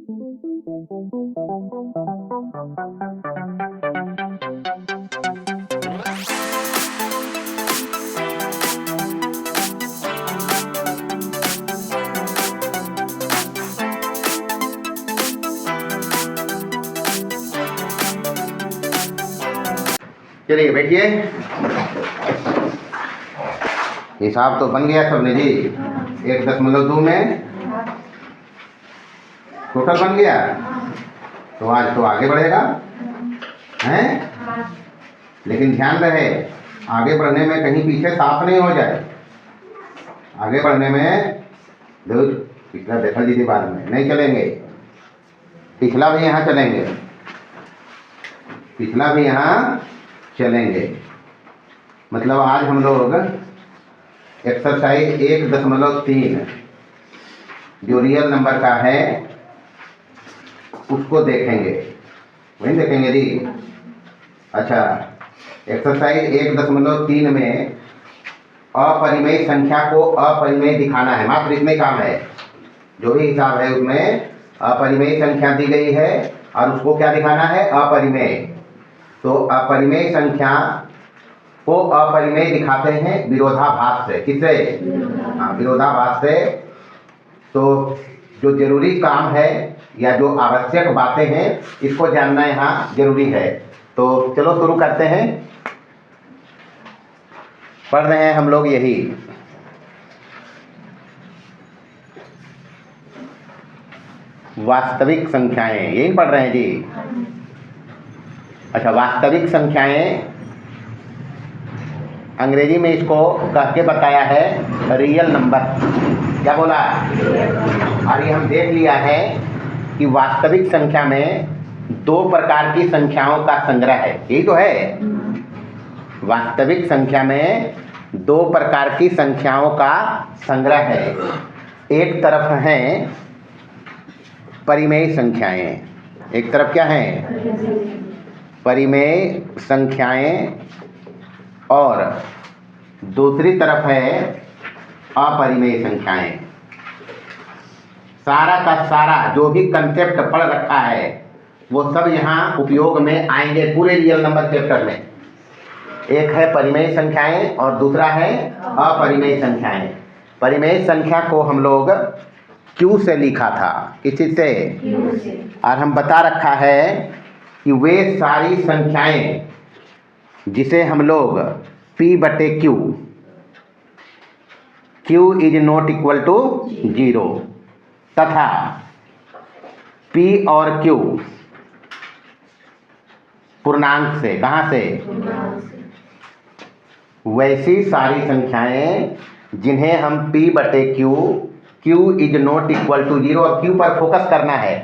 चलिए बैठिए। हिसाब तो बन गया सबने जी। 1.2 में टोटल बन गया, तो आज तो आगे बढ़ेगा हैं। लेकिन ध्यान रहे, आगे बढ़ने में कहीं पीछे साफ नहीं हो जाए। आगे बढ़ने में पिछला देखा जी बाद में नहीं चलेंगे, पिछला भी यहाँ चलेंगे, पिछला भी यहाँ चलेंगे। मतलब आज हम लोग एक्सरसाइज 1.3 जो रियल नंबर का है उसको देखेंगे। वही देखेंगे जी। अच्छा, एक्सरसाइज 1.3 में अपरिमेय संख्या को अपरिमेय दिखाना है। मात्र इतने काम है, जो भी हिसाब है उसमें अपरिमेय संख्या दी गई है और उसको क्या दिखाना है, अपरिमेय। तो अपरिमेय संख्या को अपरिमेय दिखाते हैं विरोधाभास से। किससे? हाँ, विरोधाभास से। तो जो जरूरी काम है या जो आवश्यक बातें हैं इसको जानना यहाँ जरूरी है। तो चलो शुरू करते हैं। पढ़ रहे हैं हम लोग यही वास्तविक संख्याएं, यही पढ़ रहे हैं जी। अच्छा, वास्तविक संख्याएं अंग्रेजी में इसको कह के बताया है रियल नंबर। क्या बोला? और ये हम देख लिया है कि वास्तविक संख्या में 2 प्रकार की संख्याओं का संग्रह है। यही तो है, वास्तविक संख्या में 2 प्रकार की संख्याओं का संग्रह है। एक तरफ हैं परिमेय संख्याएं, एक तरफ क्या है, परिमेय संख्याएं, और दूसरी तरफ है अपरिमेय संख्याएं। सारा का सारा जो भी कंसेप्ट पढ़ रखा है वो सब यहाँ उपयोग में आएंगे पूरे रियल नंबर चैप्टर में। एक है परिमेय संख्याएं और दूसरा है अपरिमेय संख्याएं। परिमेय संख्या को हम लोग Q से लिखा था। किस चीज से? Q से। और हम बता रखा है कि वे सारी संख्याएं जिसे हम लोग P/Q, Q is not equal to 0 तथा P और Q पूर्णांक से, कहाँ से? वैसी सारी संख्याएं जिन्हें हम P/Q, Q is not equal to 0, और Q पर फोकस करना है।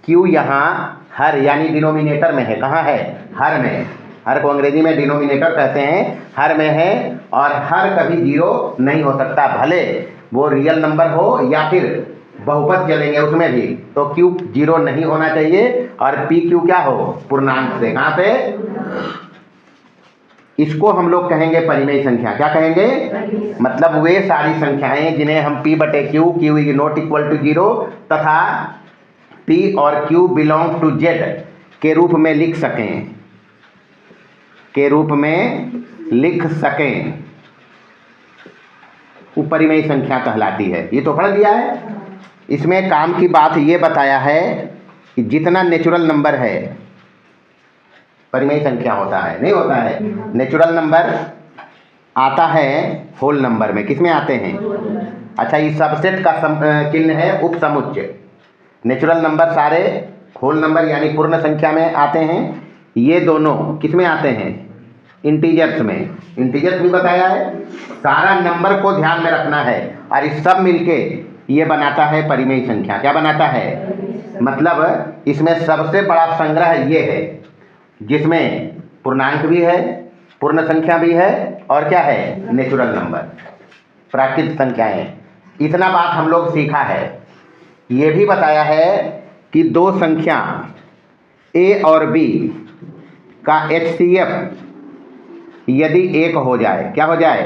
Q यहाँ हर यानी डिनोमिनेटर में है। कहाँ है? हर में। हर को अंग्रेजी में डिनोमिनेटर कहते हैं, हर में है। और हर कभी 0 नहीं हो सकता, भले वो रियल नंबर हो या फिर बहुपद चलेंगे उसमें भी। तो Q 0 नहीं होना चाहिए और PQ क्या हो? पूर्णांक से। कहाँ से? इसको हम लोग कहेंगे परिमेय संख्या। क्या कहेंगे? मतलब वे सारी संख्याएं जिन्हें हम P/Q, Q is not equal to 0 तथा P और Q बिलोंग टू Z के रूप में लिख सकें, के रूप में लिख सकें, वो परिमेय संख्या कहलाती है। ये तो पढ़ लिया है। इसमें काम की बात ये बताया है कि जितना नेचुरल नंबर है परिमेय संख्या होता है, नहीं होता है। नेचुरल नंबर आता है होल नंबर में। किस में आते हैं? अच्छा, ये सबसेट का चिन्ह है उपसमुच्चय। नेचुरल नंबर सारे होल नंबर यानी पूर्ण संख्या में आते हैं। ये दोनों किस में आते हैं? इंटीजर्स में। इंटीजर्स भी बताया है। सारा नंबर को ध्यान में रखना है और इस सब मिलके ये बनाता है परिमेय संख्या। क्या बनाता है? मतलब इसमें सबसे बड़ा संग्रह ये है जिसमें पूर्णांक भी है, पूर्ण संख्या भी है और क्या है? नेचुरल नंबर, प्राकृत संख्याएं। इतना बात हम लोग सीखा है। ये भी बताया है कि 2 संख्या A और B का HCF यदि 1 हो जाए, क्या हो जाए?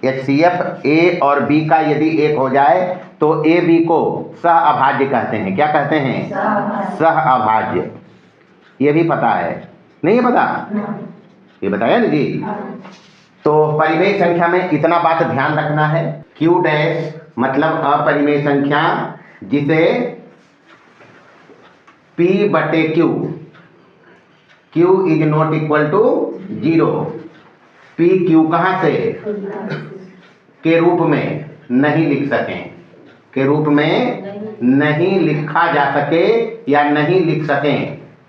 HCF A और B का यदि एक हो जाए तो A B को सह अभाज्य कहते हैं। क्या कहते हैं? सह अभाज्य। ये भी पता है? नहीं है पता? ये बताया ना जी। तो परिमेय संख्या में इतना बात ध्यान रखना है, Q डैश मतलब अपरिमेय संख्या जिसे P बटे Q, Q is not equal to 0, P Q कहाँ से के रूप में नहीं लिख सकें, के रूप में नहीं लिखा जा सके या नहीं लिख सकें,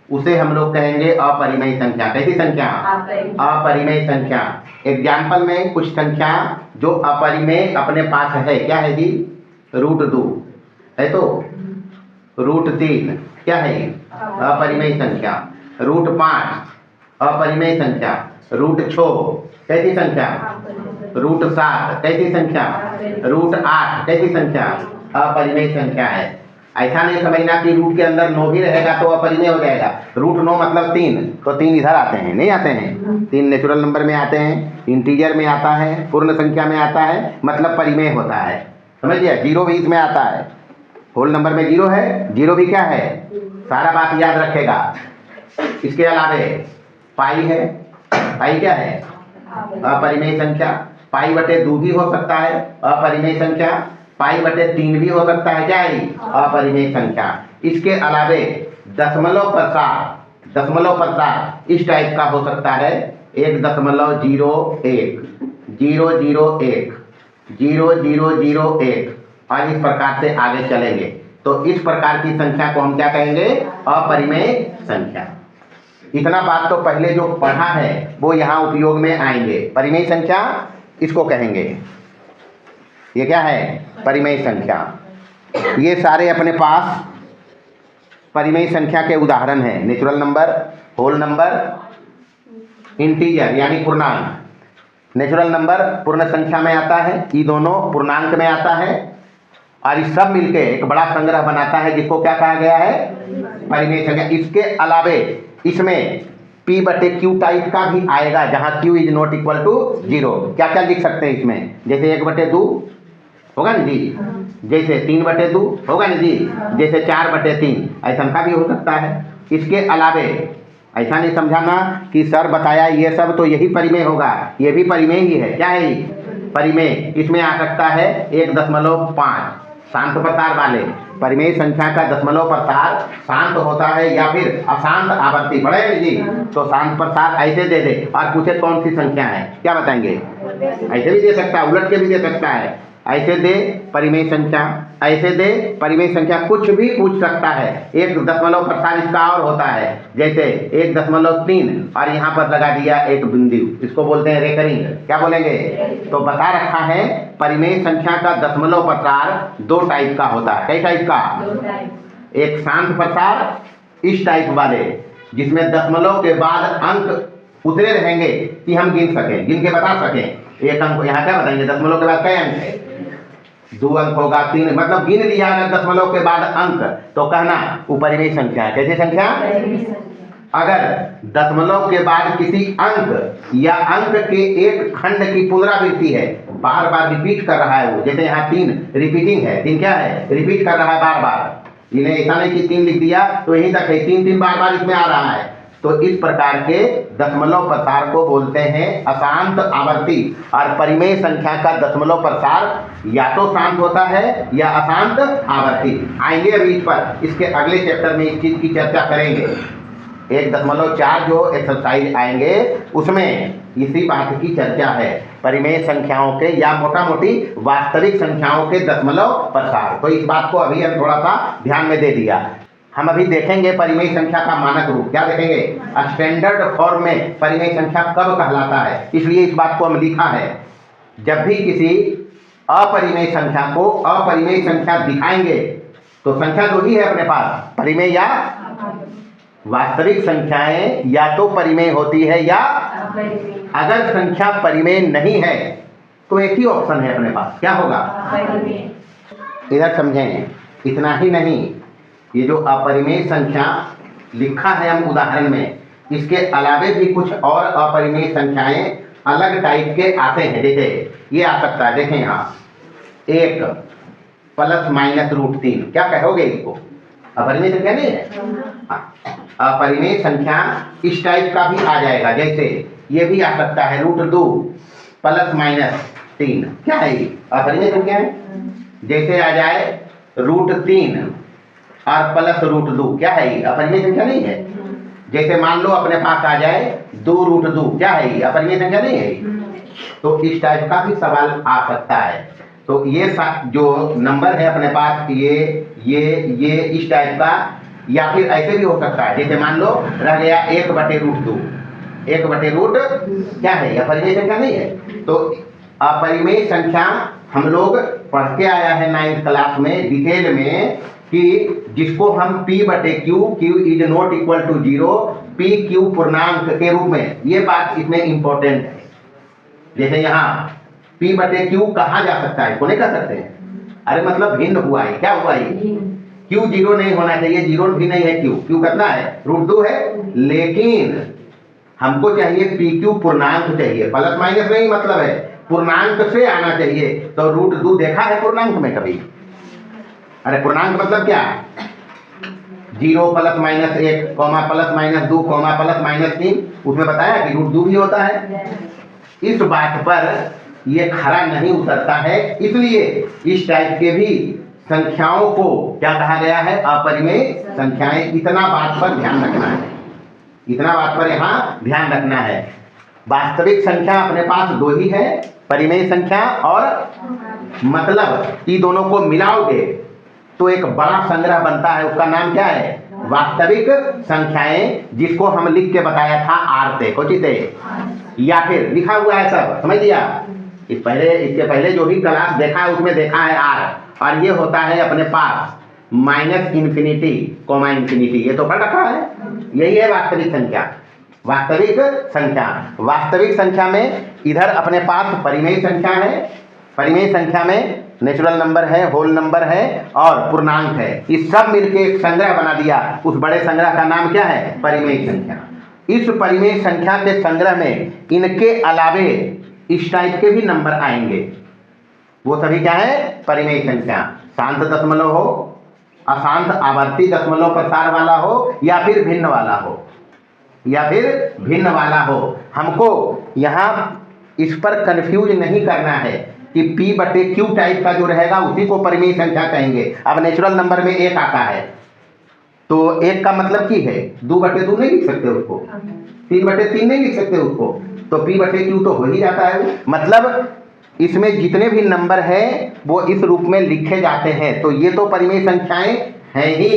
उसे हम लोग कहेंगे अपरिमेय संख्या। कैसी संख्या? अपरिमेय संख्या। एग्जाम्पल में कुछ संख्या जो अपरिमेय अपने पास है, क्या है जी? √2 है तो √3 क्या है? अपरिमेय संख्या। √5 अपरिमेय संख्या। √6 कैसी संख्या? √7 कैसी संख्या? √8 कैसी संख्या? अपरिमेय संख्या है। ऐसा नहीं समझना कि रूट के अंदर 9 भी रहेगा तो अपरिमेय हो जाएगा। √9 मतलब 3, तो 3 इधर आते हैं, नहीं आते हैं? 3 नेचुरल नंबर में आते हैं, इंटीजर में आता है, पूर्ण संख्या में आता है, मतलब परिमेय होता है। समझिए, 0 भी इसमें आता है। होल नंबर में 0 है, 0 भी क्या है? सारा बात याद रखेगा। इसके अलावे पाई है, पाई क्या है? अपरिमेय संख्या। पाई बटे 2 भी हो सकता है, अपरिमेय संख्या। पाई बटे 3 भी हो सकता है, क्या है? अपरिमेय संख्या। इसके अलावे दशमलव प्रसार इस टाइप का हो सकता है, 1.01 001 0001 और इस प्रकार से आगे चलेंगे। तो इस प्रकार की संख्या को हम क्या कहेंगे? अपरिमेय संख्या। इतना बात तो पहले जो पढ़ा है वो यहाँ उपयोग में आएंगे। परिमेय संख्या इसको कहेंगे। ये क्या है? परिमेय संख्या। ये सारे अपने पास परिमेय संख्या के उदाहरण हैं। Natural number, whole number, integer यानी पूर्णांक। नेचुरल नंबर पूर्ण संख्या में आता है, ये दोनों पूर्णांक में आता है, और ये सब मिलके एक बड़ा संग्रह बनाता है जिसको क्या कहा गया है? परिमेय संख्या। इसके अलावे इसमें P बटे Q टाइप का भी आएगा, जहां Q is not equal to 0। क्या क्या लिख सकते हैं इसमें? जैसे 1/2 होगा ना जी, जैसे 3/2 होगा ना जी, जैसे 4/3 ऐसा का भी हो सकता है। इसके अलावे ऐसा नहीं समझाना कि सर बताया ये सब तो यही परिमेय होगा, ये भी परिमेय ही है। क्या है? परिमेय। इसमें आ सकता है 1.5 शांत प्रसार वाले। परिमेय संख्या का दशमलव प्रसार शांत होता है या फिर अशांत आवर्ती। पढ़े जी? तो शांत प्रसार ऐसे दे दे और पूछे कौन सी संख्या है, क्या बताएंगे? ऐसे भी दे सकता है, उलट के भी दे सकता है। ऐसे दे परिमेय संख्या, ऐसे दे परिमेय संख्या, कुछ भी पूछ सकता है। 1 दशमलव प्रसार इसका और होता है, जैसे 1.3 और यहाँ पर लगा दिया एक बिंदु, इसको बोलते हैं रेकरिंग। क्या बोलेंगे? तो बता रखा है परिमेय संख्या का दशमलव प्रसार 2 टाइप का होता है। कई टाइप का? एक शांत प्रसार इस टाइप वाले, जिसमें दशमलव के बाद अंक उतरे रहेंगे कि हम गिन सकें, गिन के बता सकें। एक अंक यहाँ क्या बताएंगे? दशमलव के बाद कई अंक है? 2 अंक होगा, 3, मतलब गिन लिया अगर दशमलव के बाद अंक तो कहना वो परिमेय संख्या है। कैसी संख्या? अगर दशमलव के बाद किसी अंक या अंक के एक खंड की पुनरावृत्ति है, बार बार रिपीट कर रहा है वो, जैसे यहाँ 3 रिपीटिंग है, 3 क्या है? रिपीट कर रहा है बार बार। इन्हें ऐसा नहीं कि 3 लिख दिया तो यहीं तक है, 3 बार बार इसमें आ रहा है, तो इस प्रकार के दशमलव प्रसार को बोलते हैं अशांत आवर्ती। और परिमेय संख्या का दशमलव प्रसार या तो शांत होता है या अशांत आवर्ती। आएंगे अभी इस पर, इसके अगले चैप्टर में इस चीज की चर्चा करेंगे। 1.4 जो एक्सरसाइज आएंगे उसमें इसी बात की चर्चा है, परिमेय संख्याओं के या मोटा मोटी वास्तविक संख्याओं के दशमलव प्रसार। तो इस बात को अभी हम थोड़ा सा ध्यान में दे दिया। हम अभी देखेंगे परिमेय संख्या का मानक रूप। क्या देखेंगे? स्टैंडर्ड फॉर्म में परिमेय संख्या कब कहलाता है, इसलिए इस बात को हम लिखा है। जब भी किसी अपरिमेय संख्या को अपरिमेय संख्या दिखाएंगे तो संख्या तो ही है अपने पास, परिमेय या वास्तविक संख्याएं या तो परिमेय होती है या अगर संख्या परिमेय नहीं है तो एक ही ऑप्शन है अपने पास, क्या होगा? इधर समझें। इतना ही नहीं, ये जो अपरिमेय संख्या लिखा है हम उदाहरण में, इसके अलावे भी कुछ और अपरिमेय संख्याएं अलग टाइप के आते हैं। जैसे ये आ सकता है, देखें यहाँ 1 प्लस माइनस √3, क्या कहोगे इसको? अपरिमेय संख्या नहीं है? हाँ, अपरिमेय संख्या इस टाइप का भी आ जाएगा, जैसे ये भी आ सकता है √2 प्लस माइनस 3, क्या है ये? अपरिमेय संख्या है। जैसे आ जाए √3 और प्लस √2, क्या है ये? अपरिमेय संख्या नहीं है। जैसे मान लो अपने पास आ जाए 2√2, क्या है ये? अपरिमेय संख्या नहीं है। तो इस टाइप का भी सवाल आ सकता है। तो ये जो नंबर है अपने पास, ये इस टाइप का, या फिर ऐसे भी हो सकता है, जैसे मान लो रह गया 1/√2, 1/√, क्या है? अपरिमेय संख्या नहीं है। तो अपरिमेय संख्या हम लोग पढ़ के आया है 9th क्लास में डिटेल में कि जिसको हम P/Q, Q is not equal to 0, PQ पूर्णांक के रूप में, ये बात इसमें इंपॉर्टेंट है। जैसे यहाँ P/Q कहा जा सकता है, इसको नहीं कह सकते हैं। अरे मतलब भिन्न हुआ है, क्या हुआ है? Q 0 नहीं होना चाहिए, 0 भी नहीं है। Q कितना है? √2 है, लेकिन हमको चाहिए PQ पूर्णांक चाहिए, प्लस माइनस नहीं मतलब है, पूर्णांक से आना चाहिए। तो √2 देखा है पूर्णांक में कभी? अरे पूर्णांक मतलब क्या? 0 plus minus 1, plus minus 2, plus minus 3, उसमें बताया कि √2 भी होता है। इस बात पर ये खरा नहीं उतरता है, इसलिए इस टाइप के भी संख्याओं को क्या कहा गया है? अपरिमेय संख्याएं। इतना बात पर ध्यान रखना है, इतना बात पर यहाँ ध्यान रखना है। वास्तविक संख्या अपने पास 2 ही है, परिमेय संख्या और मतलब ये दोनों को मिलाओगे तो एक बड़ा संग्रह बनता है, उसका नाम क्या है? वास्तविक संख्याएं, जिसको हम लिख के बताया था R से, कोची से, या फिर लिखा हुआ है, सब समझ लिया। इसके पहले जो भी क्लास देखा है उसमें देखा है R, और ये होता है अपने पास -∞, ∞, ये तो पढ़ रखा है। यही है वास्तविक संख्या। वास्तविक संख्या, वास्तविक संख्या में इधर अपने पास परिमेय संख्या है, परिमेय संख्या में नेचुरल नंबर है, होल नंबर है और पूर्णांक है। इस सब मिलके एक संग्रह बना दिया, उस बड़े संग्रह का नाम क्या है? परिमेय संख्या। इस परिमेय संख्या के संग्रह में इनके अलावे इस टाइप के भी नंबर आएंगे, वो सभी क्या है? परिमेय संख्या। शांत दशमलव हो, अशांत आवर्ती दशमलव प्रसार वाला हो, या फिर भिन्न वाला हो, या फिर भिन्न वाला हो। हमको यहाँ इस पर कंफ्यूज नहीं करना है कि P/Q टाइप का जो रहेगा उसी को परिमेय संख्या कहेंगे। अब नेचुरल नंबर में 1 आता है, तो 1 का मतलब की है 2/2 नहीं लिख सकते उसको, 3/3 नहीं लिख सकते उसको, तो P/Q तो हो ही जाता है। मतलब इसमें जितने भी नंबर हैं वो इस रूप में लिखे जाते हैं, तो ये तो परिमेय संख्याएं हैं ही।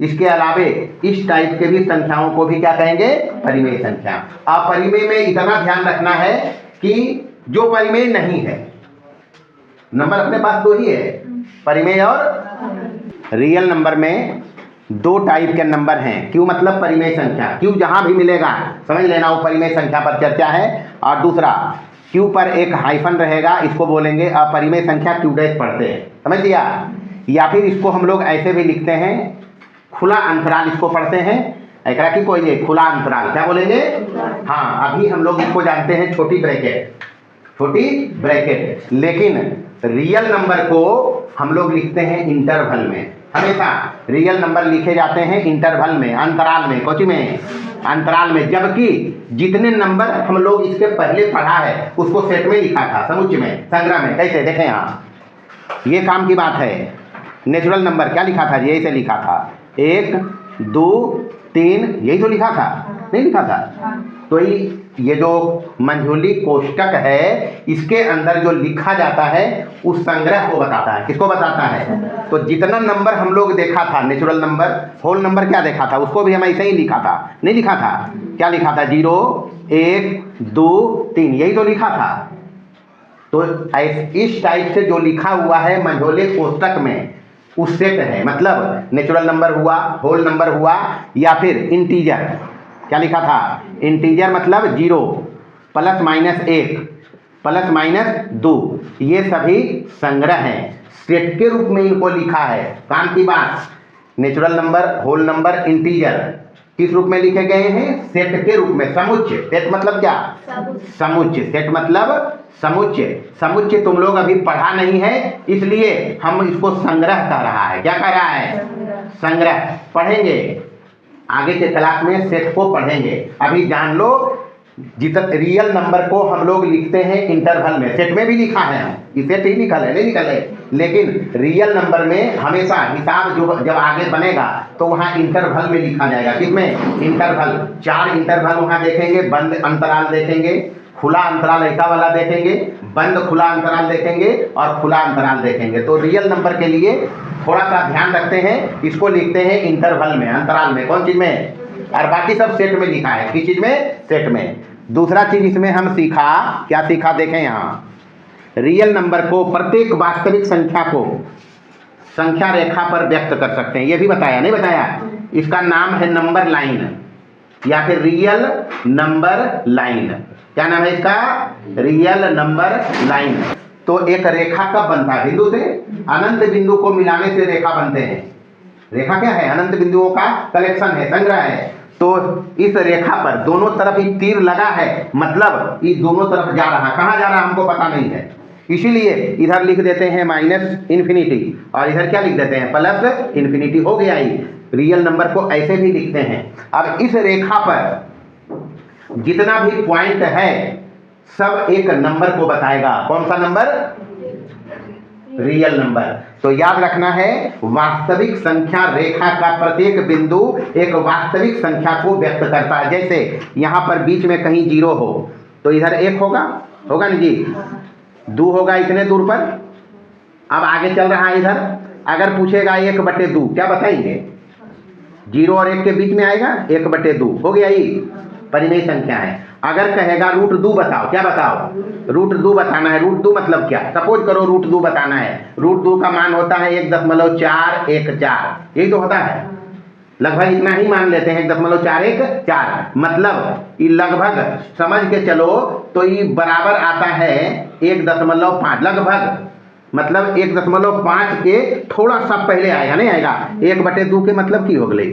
इसके अलावे इस टाइप के भी संख्याओं को भी क्या कहेंगे? परिमेय संख्या। अपरिमेय में इतना ध्यान रखना है कि जो परिमेय नहीं है, नंबर अपने पास 2 ही है, परिमेय और रियल नंबर में 2 टाइप के नंबर हैं। Q मतलब परिमेय संख्या, Q जहां भी मिलेगा समझ लेना वो परिमेय संख्या पर चर्चा है। और दूसरा Q पर एक हाइफन रहेगा, इसको बोलेंगे अपरिमेय संख्या, Q' पढ़ते हैं, समझ लिया। या फिर इसको हम लोग ऐसे भी लिखते हैं, खुला अंतराल इसको पढ़ते हैं। एकरा की कोई है खुला अंतराल, क्या बोलेंगे? हाँ, अभी हम लोग इसको जानते हैं छोटी ब्रैकेट, छोटी ब्रैकेट। लेकिन रियल नंबर को हम लोग लिखते हैं इंटरवल में। हमेशा रियल नंबर लिखे जाते हैं इंटरवल में, अंतराल में, कोची में, अंतराल में। जबकि जितने नंबर हम लोग इसके पहले पढ़ा है उसको सेट में लिखा था, समुच्चय में, संग्रह में। कैसे? देखें यहाँ, ये काम की बात है। नेचुरल नंबर क्या लिखा था? यही से लिखा था 1 2 3, यही तो लिखा था, नहीं लिखा था? तो ये जो मंझोली कोष्टक है, इसके अंदर जो लिखा जाता है उस संग्रह को बताता है। किसको बताता है? तो जितना नंबर हम लोग देखा था, नेचुरल नंबर, होल नंबर क्या देखा था, उसको भी हम ऐसे ही लिखा था, नहीं लिखा था? क्या लिखा था? 0 1 2 3, यही तो लिखा था। तो इस टाइप से जो लिखा हुआ है मंझोली कोष्टक में, उस सेट है। मतलब नेचुरल नंबर हुआ, होल नंबर हुआ, या फिर इंटीजर, क्या लिखा था? इंटीजर मतलब 0 प्लस माइनस 1 प्लस माइनस 2, ये सभी संग्रह हैं, सेट के रूप में इनको लिखा है। काम की बात, natural number, whole number, integer, किस रूप में लिखे गए हैं? सेट के रूप में। समुच्चय, सेट मतलब क्या? समुच्चय। सेट मतलब समुच्चय। समुच्चय तुम लोग अभी पढ़ा नहीं है, इसलिए हम इसको संग्रह कह रहा है। क्या कह रहा है? संग्रह। पढ़ेंगे आगे के क्लास में, सेट को पढ़ेंगे। अभी जान लो, जितना रियल नंबर को हम लोग लिखते हैं इंटरवल में, सेट में भी लिखा है, हम सेट ही लिखा है, नहीं लिखा है, लेकिन रियल नंबर में हमेशा हिसाब जो जब आगे बनेगा तो वहाँ इंटरवल में लिखा जाएगा। किसमें? इंटरवल। 4 इंटरवल वहाँ देखेंगे, बंद अंतराल देखेंगे, खुला अंतराल ऐसा वाला देखेंगे, बंद खुला अंतराल देखेंगे और खुला अंतराल देखेंगे। तो रियल नंबर के लिए थोड़ा सा ध्यान रखते हैं, इसको लिखते हैं इंटरवल में, अंतराल में। कौन चीज में? और बाकी सब सेट में लिखा है। किस चीज में? सेट में। दूसरा चीज इसमें हम सीखा, क्या सीखा? देखें यहाँ, रियल नंबर को, प्रत्येक वास्तविक संख्या को संख्या रेखा पर व्यक्त कर सकते हैं। ये भी बताया, नहीं बताया? इसका नाम है नंबर लाइन या फिर रियल नंबर लाइन। क्या नाम है इसका? Real number line. तो एक रेखा कब बनता है? बिंदु से। अनंत बिंदु को मिलाने से रेखा बनते हैं। रेखा क्या है? अनंत बिंदुओं का कलेक्शन है, संग्रह है। तो इस रेखा पर दोनों तरफ ही तीर लगा है, मतलब ये दोनों तरफ जा रहा है। कहाँ जा रहा है हमको पता नहीं है, इसीलिए इधर लिख देते हैं -इन्फिनिटी और इधर क्या लिख देते हैं? +इन्फिनिटी। हो गया ही। रियल नंबर को ऐसे भी लिखते हैं। अब इस रेखा पर जितना भी पॉइंट है सब एक नंबर को बताएगा। कौन सा नंबर? Real number. तो याद रखना है, वास्तविक संख्या रेखा का प्रत्येक बिंदु एक वास्तविक संख्या को व्यक्त करता है। जैसे यहाँ पर बीच में कहीं 0 हो तो इधर 1 होगा, होगा ना जी? 2 होगा इतने दूर पर। अब आगे चल रहा है इधर, अगर पूछेगा 1/2 क्या बताएंगे? 0 और 1 के बीच में आएगा 1/2। हो गया, ये परिमेय संख्या है। अगर कहेगा √2 बताओ, क्या बताओ? √2 बताना है। √2 मतलब क्या? सपोज करो √2 बताना है। √2 का मान होता है 1.414। यही तो होता है, लगभग इतना ही मान लेते हैं, 1.414। मतलब ये लगभग समझ के चलो तो ये बराबर आता है 1.5, लगभग मतलब 1.5 के थोड़ा सा पहले आएगा, नहीं आएगा? 1/2 के मतलब की हो गई?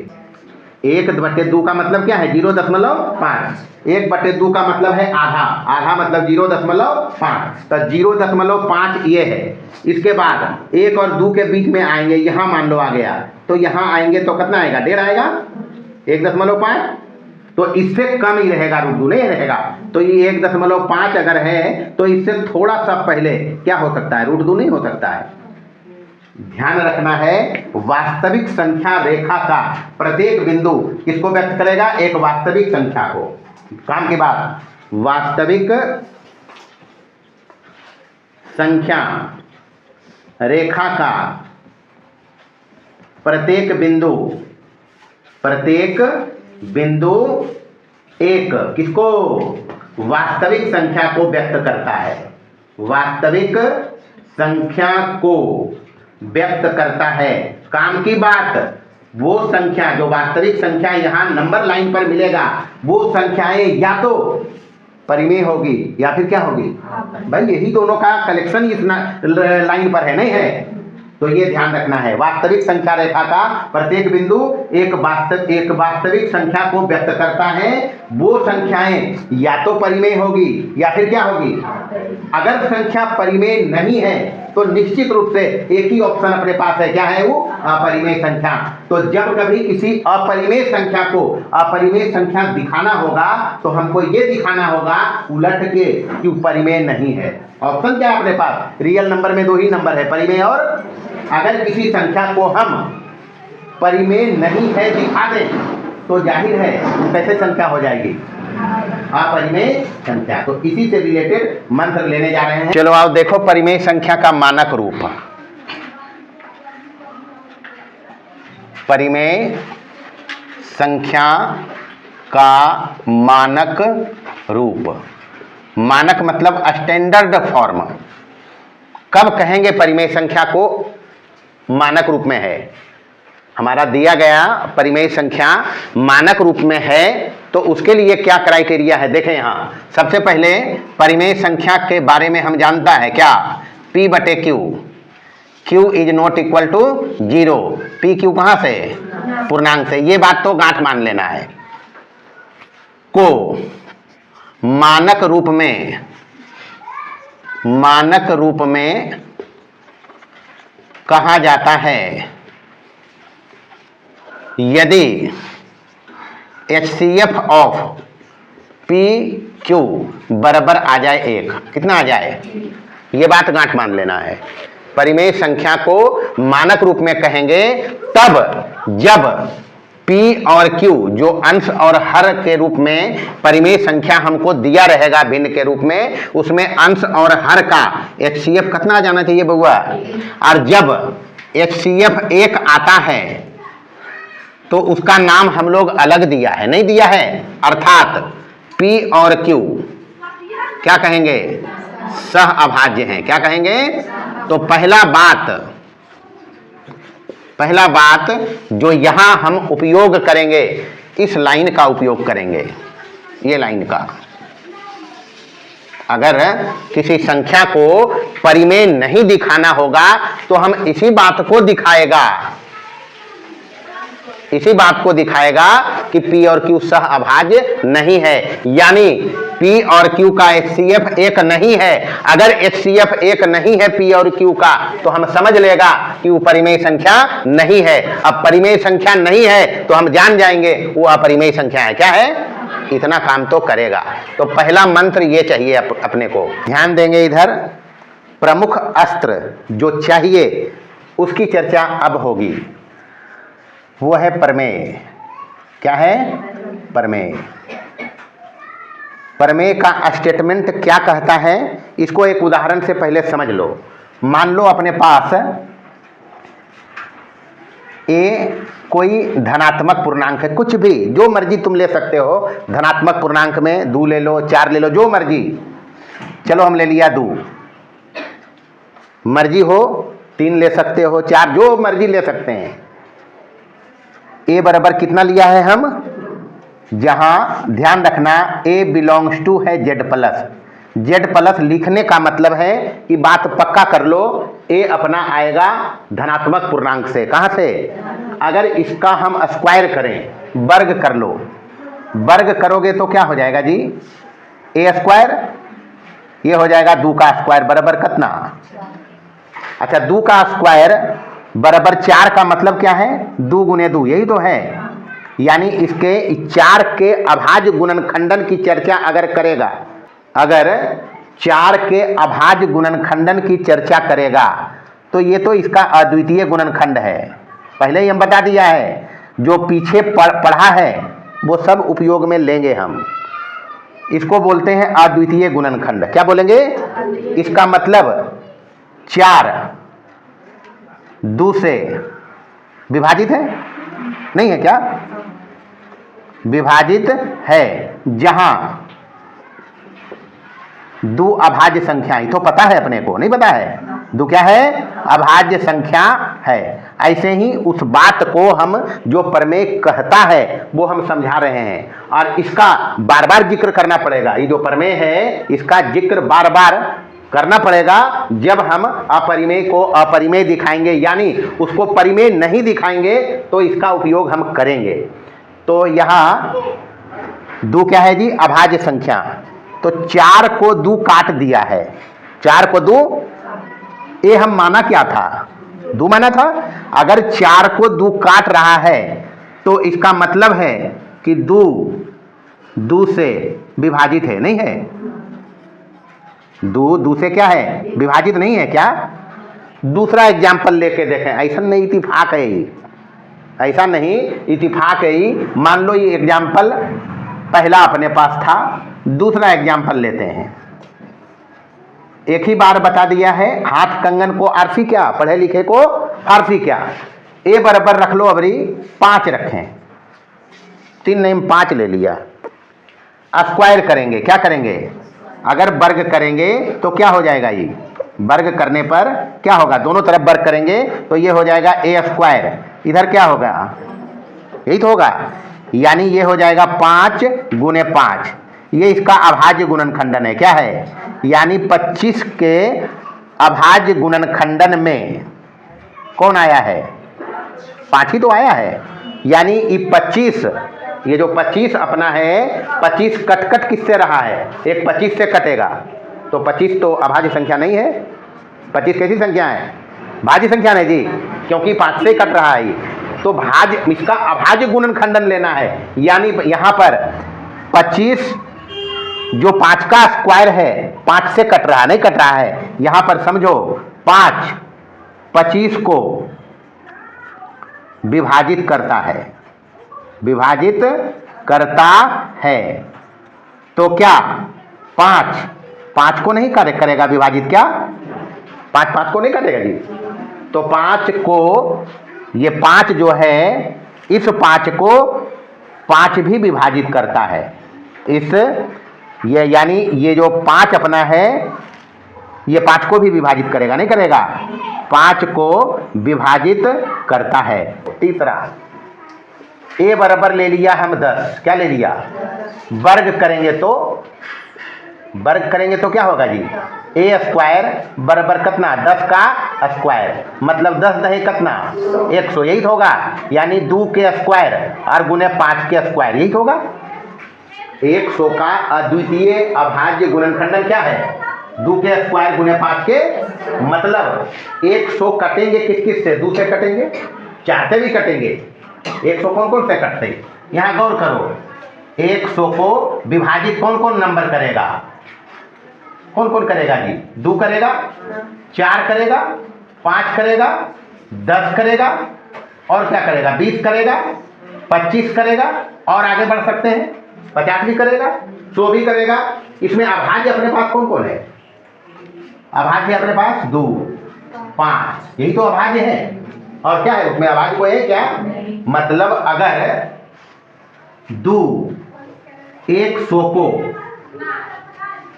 1/2 का मतलब क्या है? 0.5। 1/2 का मतलब है आधा, आधा मतलब 0.5। तो 0.5 ये है। इसके बाद 1 और 2 के बीच में आएंगे, यहाँ मान लो आ गया, तो यहाँ आएंगे तो कितना आएगा? 1.5 आएगा। 1.5 तो इससे कम ही रहेगा, √2 नहीं रहेगा। तो ये 1.5 अगर है तो इससे थोड़ा सा पहले क्या हो सकता है? √2 नहीं हो सकता है। ध्यान रखना है, वास्तविक संख्या रेखा का प्रत्येक बिंदु किसको व्यक्त करेगा? एक वास्तविक संख्या को। काम की बात, वास्तविक संख्या रेखा का प्रत्येक बिंदु एक किसको? वास्तविक संख्या को व्यक्त करता है। वास्तविक संख्या को व्यक्त करता है। काम की बात, वो संख्या जो वास्तविक संख्या यहाँ नंबर लाइन पर मिलेगा, वो संख्याएं या तो परिमेय होगी या फिर क्या होगी? भाई यही दोनों का कलेक्शन इस लाइन पर है, नहीं है? तो ये ध्यान रखना है, वास्तविक संख्या रेखा का प्रत्येक बिंदु एक वास्तविक संख्या को व्यक्त करता है। वो संख्याएं या तो परिमेय होगी या फिर क्या होगी? अगर संख्या परिमेय नहीं है तो निश्चित रूप से एक ही ऑप्शन अपने पास है, क्या है वो? अपरिमेय संख्या। तो जब कभी किसी अपरिमेय संख्या को अपरिमेय संख्या दिखाना होगा तो हमको ये दिखाना होगा उलट के कि परिमेय नहीं है। ऑप्शन क्या है अपने पास? रियल नंबर में 2 ही नंबर है, परिमेय और। अगर किसी संख्या को हम परिमेय नहीं है दिखा दें तो जाहिर है वो कैसे संख्या हो जाएगी? अपरिमेय संख्या। तो इसी से रिलेटेड मंत्र लेने जा रहे हैं। चलो आओ देखो परिमेय संख्या का मानक रूप। परिमेय संख्या का मानक रूप। मानक मतलब स्टैंडर्ड फॉर्म। कब कहेंगे परिमेय संख्या को मानक रूप में है? हमारा दिया गया परिमेय संख्या मानक रूप में है तो उसके लिए क्या क्राइटेरिया है? देखें यहाँ, सबसे पहले परिमेय संख्या के बारे में हम जानता है क्या? P/Q। Q is not equal to 0। PQ कहाँ से? पूर्णांक से, ये बात तो गांठ मान लेना है, को मानक रूप में कहा जाता है यदि HCF ऑफ PQ बराबर आ जाए 1। कितना आ जाए? ये बात गांठ मान लेना है। परिमेय संख्या को मानक रूप में कहेंगे तब जब P और Q जो अंश और हर के रूप में परिमेय संख्या हमको दिया रहेगा भिन्न के रूप में, उसमें अंश और हर का HCF कितना आ जाना चाहिए बउआ? और जब HCF 1 आता है तो उसका नाम हम लोग अलग दिया है, नहीं दिया है, अर्थात P और Q क्या कहेंगे? सह अभाज्य हैं। क्या कहेंगे? तो पहला बात जो यहां हम उपयोग करेंगे, इस लाइन का उपयोग करेंगे, ये लाइन का। अगर किसी संख्या को परिमेय नहीं दिखाना होगा तो हम इसी बात को दिखाएगा कि P और Q सह अभाज्य नहीं है, यानी P और Q का HCF 1 नहीं है। अगर HCF 1 नहीं है P और Q का तो हम समझ लेगा कि वो परिमेय संख्या नहीं है। अब परिमेय संख्या नहीं है तो हम जान जाएंगे वो अपरिमेय संख्या है। क्या है? इतना काम तो करेगा। तो पहला मंत्र ये चाहिए अपने को। ध्यान देंगे इधर, प्रमुख अस्त्र जो चाहिए उसकी चर्चा अब होगी, वो है प्रमेय। क्या है? प्रमेय। प्रमेय का स्टेटमेंट क्या कहता है, इसको एक उदाहरण से पहले समझ लो। मान लो अपने पास ए कोई धनात्मक पूर्णांक है, कुछ भी जो मर्जी तुम ले सकते हो। धनात्मक पूर्णांक में 2 ले लो, 4 ले लो, जो मर्जी। चलो हम ले लिया 2, मर्जी हो 3 ले सकते हो, 4, जो मर्जी ले सकते हैं। ए बराबर कितना लिया है हम? जहां ध्यान रखना ए बिलोंग्स टू है Z प्लस। Z प्लस लिखने का मतलब है कि बात पक्का कर लो, ए अपना आएगा धनात्मक पूर्णांक से। कहां से? अगर इसका हम स्क्वायर करें, वर्ग कर लो, वर्ग करोगे तो क्या हो जाएगा जी? ए स्क्वायर, ये हो जाएगा 2 का स्क्वायर बराबर कितना? अच्छा, 2 का स्क्वायर बराबर 4 का मतलब क्या है? 2 गुने 2, यही तो है। यानी इसके 4 के अभाज्य गुणनखंडन की चर्चा अगर करेगा, अगर 4 के अभाज्य गुणनखंडन की चर्चा करेगा तो ये तो इसका अद्वितीय गुणनखंड है। पहले ही हम बता दिया है, जो पीछे पढ़ा है वो सब उपयोग में लेंगे हम। इसको बोलते हैं अद्वितीय गुणनखंड। क्या बोलेंगे? इसका मतलब 4 2 से विभाजित है, नहीं है? क्या विभाजित है? जहां 2 अभाज्य संख्याएं, तो पता है अपने को, नहीं पता है? 2 क्या है? अभाज्य संख्या है। ऐसे ही उस बात को हम जो प्रमेय कहता है वो हम समझा रहे हैं, और इसका बार बार जिक्र करना पड़ेगा। ये जो प्रमेय है इसका जिक्र बार बार करना पड़ेगा जब हम अपरिमेय को अपरिमेय दिखाएंगे, यानी उसको परिमेय नहीं दिखाएंगे तो इसका उपयोग हम करेंगे। तो यहाँ 2 क्या है जी? अभाज्य संख्या। तो 4 को 2 काट दिया है, 4 को 2, ये हम माना क्या था? 2 माना था। अगर 4 को 2 काट रहा है तो इसका मतलब है कि 2 से विभाजित है, नहीं है? 2 से क्या है? विभाजित नहीं है। क्या? दूसरा एग्जाम्पल लेके देखें। ऐसा नहीं इत्तेफाक है, ऐसा नहीं इत्तेफाक है। मान लो ये एग्जाम्पल पहला अपने पास था, दूसरा एग्जाम्पल लेते हैं। एक ही बार बता दिया है, हाथ कंगन को आरसी क्या, पढ़े लिखे को फारसी क्या। ए बराबर रख लो, अबरी 5 रखें, 3 नहीं 5 ले लिया। स्क्वायर करेंगे, क्या करेंगे? अगर वर्ग करेंगे तो क्या हो जाएगा? ये वर्ग करने पर क्या होगा? दोनों तरफ वर्ग करेंगे तो ये हो जाएगा ए स्क्वायर। इधर क्या होगा? यही तो होगा, यानी ये हो जाएगा 5 गुने 5। ये इसका अभाज्य गुणनखंडन है। क्या है? यानी 25 के अभाज्य गुणनखंडन में कौन आया है? 5 ही तो आया है। यानी ये 25, ये जो 25 अपना है, 25 कट किससे रहा है, एक 25 से कटेगा, तो 25 तो अभाज्य संख्या नहीं है। 25 कैसी संख्या है, भाज्य संख्या नहीं जी, क्योंकि 5 से कट रहा है ये, तो भाज्य, इसका अभाज्य गुणनखंडन लेना है। यानी यहाँ पर 25 जो 5 का स्क्वायर है 5 से कट रहा, नहीं कट रहा है, यहाँ पर समझो 5 25 को विभाजित करता है, विभाजित करता है, तो क्या 5 को नहीं करेगा विभाजित, क्या 5 को नहीं करेगा जी, तो 5 को, ये 5 जो है, इस 5 को 5 भी विभाजित करता है, इस ये यानी ये जो 5 अपना है ये 5 को भी विभाजित करेगा, नहीं करेगा, 5 को विभाजित करता है। तीसरा, a बराबर ले लिया हम 10, क्या ले लिया, वर्ग करेंगे तो क्या होगा जी, a स्क्वायर बराबर कितना, 10 का स्क्वायर, मतलब 10 दहे कितना 100, यही तो होगा, यानी 2 के स्क्वायर और गुने 5 के स्क्वायर, यही तो होगा। 100 का अद्वितीय अभाज्य गुणनखंडन क्या है, 2 के स्क्वायर गुने 5 के, मतलब 100 कटेंगे किस से, 2 से कटेंगे, 4 से भी कटेंगे, 100 कौन से कटते, यहाँ गौर करो, 100 को विभाजित कौन नंबर करेगा, कौन करेगा जी, 2 करेगा, 4 करेगा, 5 करेगा, 10 करेगा, और क्या करेगा, 20 करेगा, 25 करेगा, और आगे बढ़ सकते हैं, 50 भी करेगा, 100 भी करेगा। इसमें अभाज्य अपने पास कौन है, अभाज्य अपने पास 2 5, यही तो अभाज्य है, और क्या है उसमें अभाज्य को है क्या, मतलब अगर 2 100 को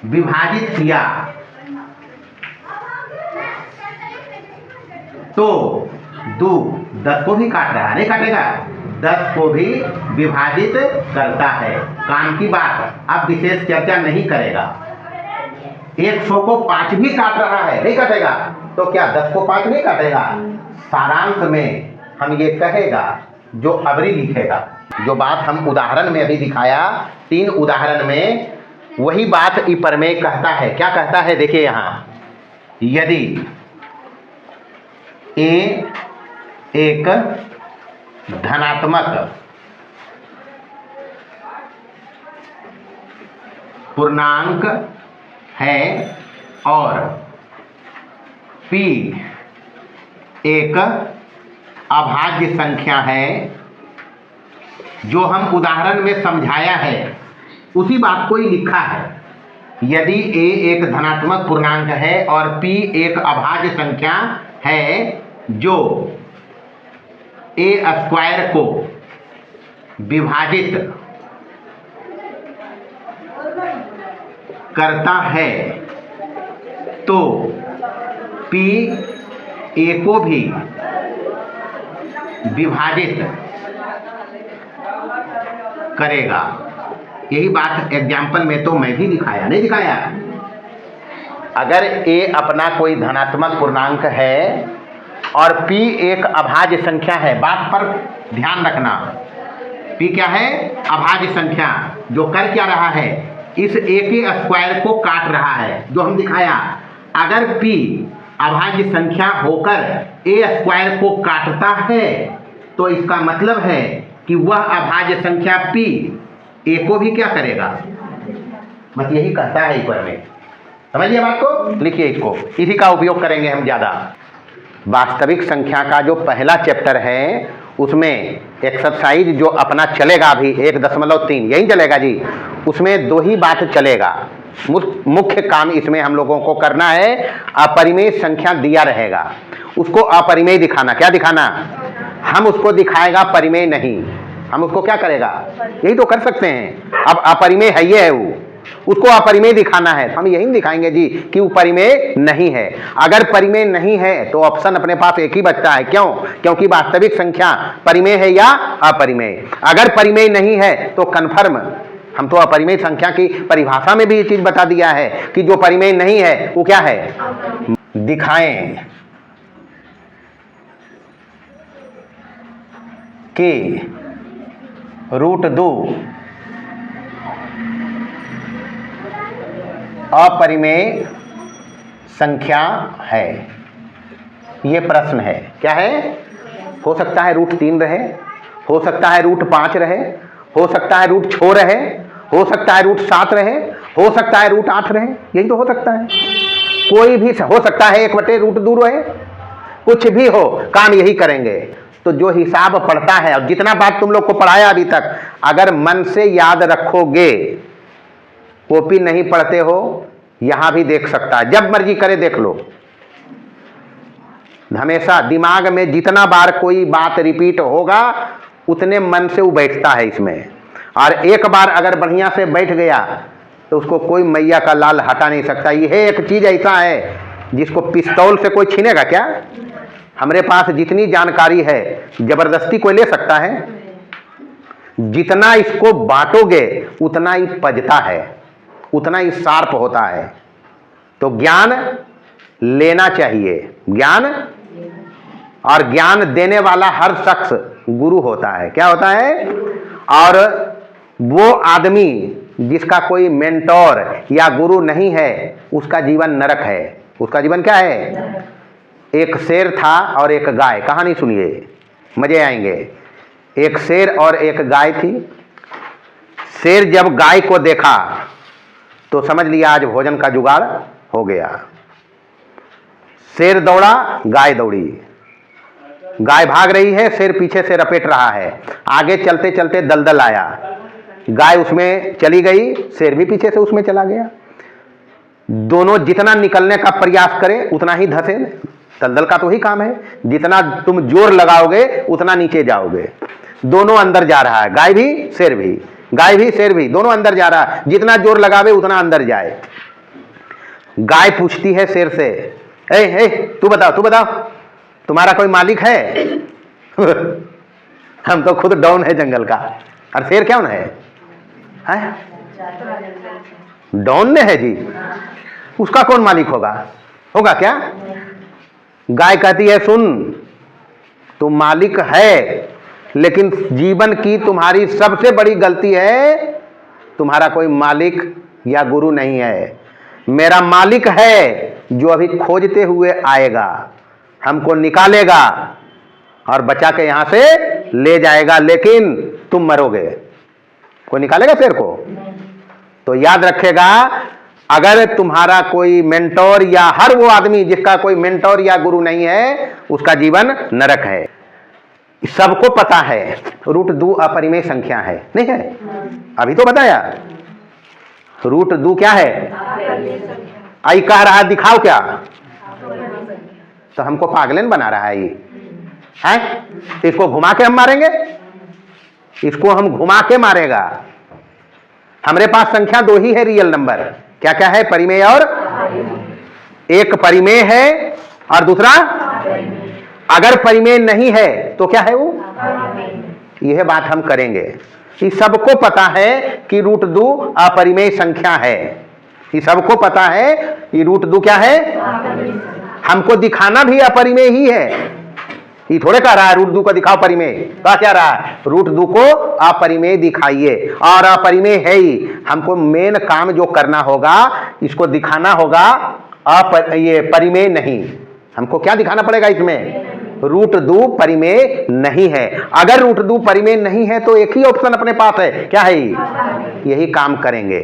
विभाजित किया तो 2 10 को भी काट रहा है, नहीं काटेगा, 10 को भी विभाजित करता है, काम की बात, अब विशेष चर्चा नहीं करेगा। 100 को 5 भी काट रहा है, नहीं काटेगा, तो क्या 10 को 5 नहीं काटेगा। सारांश में हम ये कहेगा, जो अबरी लिखेगा, जो बात हम उदाहरण में अभी दिखाया, 3 उदाहरण में वही बात ई प्रमेय कहता है। क्या कहता है, देखिए यहाँ, यदि a एक धनात्मक पूर्णांक है और p एक अभाज्य संख्या है, जो हम उदाहरण में समझाया है उसी बात को ही लिखा है। यदि a एक धनात्मक पूर्णांक है और p एक अभाज्य संख्या है जो a स्क्वायर को विभाजित करता है, तो p a को भी विभाजित करेगा। यही बात एग्जाम्पल में तो मैं भी दिखाया, नहीं दिखाया। अगर a अपना कोई धनात्मक पूर्णांक है और p एक अभाज्य संख्या है, बात पर ध्यान रखना, p क्या है, अभाज्य संख्या, जो कर क्या रहा है, इस a के स्क्वायर को काट रहा है, जो हम दिखाया। अगर p अभाज्य संख्या होकर a स्क्वायर को काटता है तो इसका मतलब है कि वह अभाज्य संख्या p a को भी क्या करेगा, बस यही कहता है ऊपर में। समझिए बात को, लिखिए इसको, इसी का उपयोग करेंगे हम ज़्यादा। वास्तविक संख्या का जो पहला चैप्टर है उसमें एक्सरसाइज जो अपना चलेगा अभी 1.3 यही चलेगा जी, उसमें 2 ही बात चलेगा। मुख्य काम इसमें हम लोगों को करना है, अपरिमेय संख्या दिया रहेगा, उसको अपरिमेय दिखाना। क्या दिखाना, हम उसको दिखाएगा परिमेय नहीं, हम उसको क्या करेगा, यही तो कर सकते हैं। अब अपरिमेय है ये है, वो उसको अपरिमेय दिखाना है, हम यही दिखाएंगे जी कि वो परिमेय नहीं है। अगर परिमेय नहीं है तो ऑप्शन अपने पास एक ही बचता है, क्यों, क्योंकि वास्तविक संख्या परिमेय है या अपरिमेय। अगर परिमेय नहीं है तो कन्फर्म, हम तो अपरिमेय संख्या की परिभाषा में भी ये चीज बता दिया है कि जो परिमेय नहीं है वो क्या है, दिखाएं। कि √2 अपरिमेय संख्या है? ये प्रश्न है। क्या है? हो सकता है √3 रहे, हो सकता है √5 रहे, हो सकता है √6 रहे, हो सकता है √7 रहे, हो सकता है √8 रहे। यही तो हो सकता है, कोई भी हो सकता है 1/√2 रहे, कुछ भी हो, काम यही करेंगे। तो जो हिसाब पढ़ता है, और जितना बात तुम लोग को पढ़ाया अभी तक, अगर मन से याद रखोगे, कॉपी नहीं पढ़ते हो, यहां भी देख सकता है, जब मर्जी करे देख लो। हमेशा दिमाग में जितना बार कोई बात रिपीट होगा, उतने मन से वो बैठता है इसमें। और एक बार अगर बढ़िया से बैठ गया तो उसको कोई मैया का लाल हटा नहीं सकता। यह एक चीज ऐसा है जिसको पिस्तौल से कोई छीनेगा क्या? हमारे पास जितनी जानकारी है जबरदस्ती कोई ले सकता है? जितना इसको बांटोगे उतना ही पजता है, उतना ही शार्प होता है। तो ज्ञान लेना चाहिए, ज्ञान, और ज्ञान देने वाला हर शख्स गुरु होता है। क्या होता है? और वो आदमी जिसका कोई मेंटोर या गुरु नहीं है, उसका जीवन नरक है। उसका जीवन क्या है? एक शेर था और एक गाय, कहानी सुनिए, मजे आएंगे। एक शेर और एक गाय थी। शेर जब गाय को देखा तो समझ लिया आज भोजन का जुगाड़ हो गया। शेर दौड़ा, गाय दौड़ी। गाय भाग रही है, शेर पीछे से रपेट रहा है। आगे चलते चलते दलदल आया, गाय उसमें चली गई, शेर भी पीछे से उसमें चला गया। दोनों जितना निकलने का प्रयास करें उतना ही धंसे। दलदल का तो ही काम है, जितना तुम जोर लगाओगे उतना नीचे जाओगे। दोनों अंदर जा रहा है, गाय भी शेर भी, गाय भी शेर भी, दोनों अंदर जा रहा है। जितना जोर लगावे उतना अंदर जाए। गाय पूछती है शेर से, ए तू बताओ तुम्हारा कोई मालिक है? हम तो खुद डॉन है जंगल का। और शेर क्या है? डॉन ने है जी, उसका कौन मालिक होगा क्या? गाय कहती है, सुन, तुम मालिक है, लेकिन जीवन की तुम्हारी सबसे बड़ी गलती है, तुम्हारा कोई मालिक या गुरु नहीं है। मेरा मालिक है जो अभी खोजते हुए आएगा, हमको निकालेगा और बचा के यहां से ले जाएगा, लेकिन तुम मरोगे। कोई निकालेगा शेर को? तो याद रखेगा, अगर तुम्हारा कोई मेंटोर या हर वो आदमी जिसका कोई मेंटोर या गुरु नहीं है, उसका जीवन नरक है। सबको पता है √2 अपरिमेय संख्या है, नहीं है? अभी तो बताया √2 क्या है? आई कह रहा है दिखाओ क्या? तो हमको पागलन बना रहा है ये, है? इसको घुमा के हम मारेंगे, इसको हम घुमा के मारेगा। हमारे पास संख्या 2 ही है रियल नंबर। क्या क्या है? परिमेय और एक परिमेय है और दूसरा, अगर परिमेय नहीं है तो क्या है वो? यह बात हम करेंगे। ये सबको पता है कि √2 अपरिमेय संख्या है। ये सबको पता है कि √2 क्या है? हमको दिखाना भी अपरिमेय ही है। ये थोड़े कह रहा है √2 को दिखाओ परिमेय, क्या रहा है? √2 को अपरिमेय दिखाइए, और अपरिमेय है ही। हमको मेन काम जो करना होगा, इसको दिखाना होगा ये परिमेय नहीं। हमको क्या दिखाना पड़ेगा इसमें? √2 परिमेय नहीं है। अगर √2 परिमेय नहीं है तो एक ही ऑप्शन अपने पास है, क्या है? यही काम करेंगे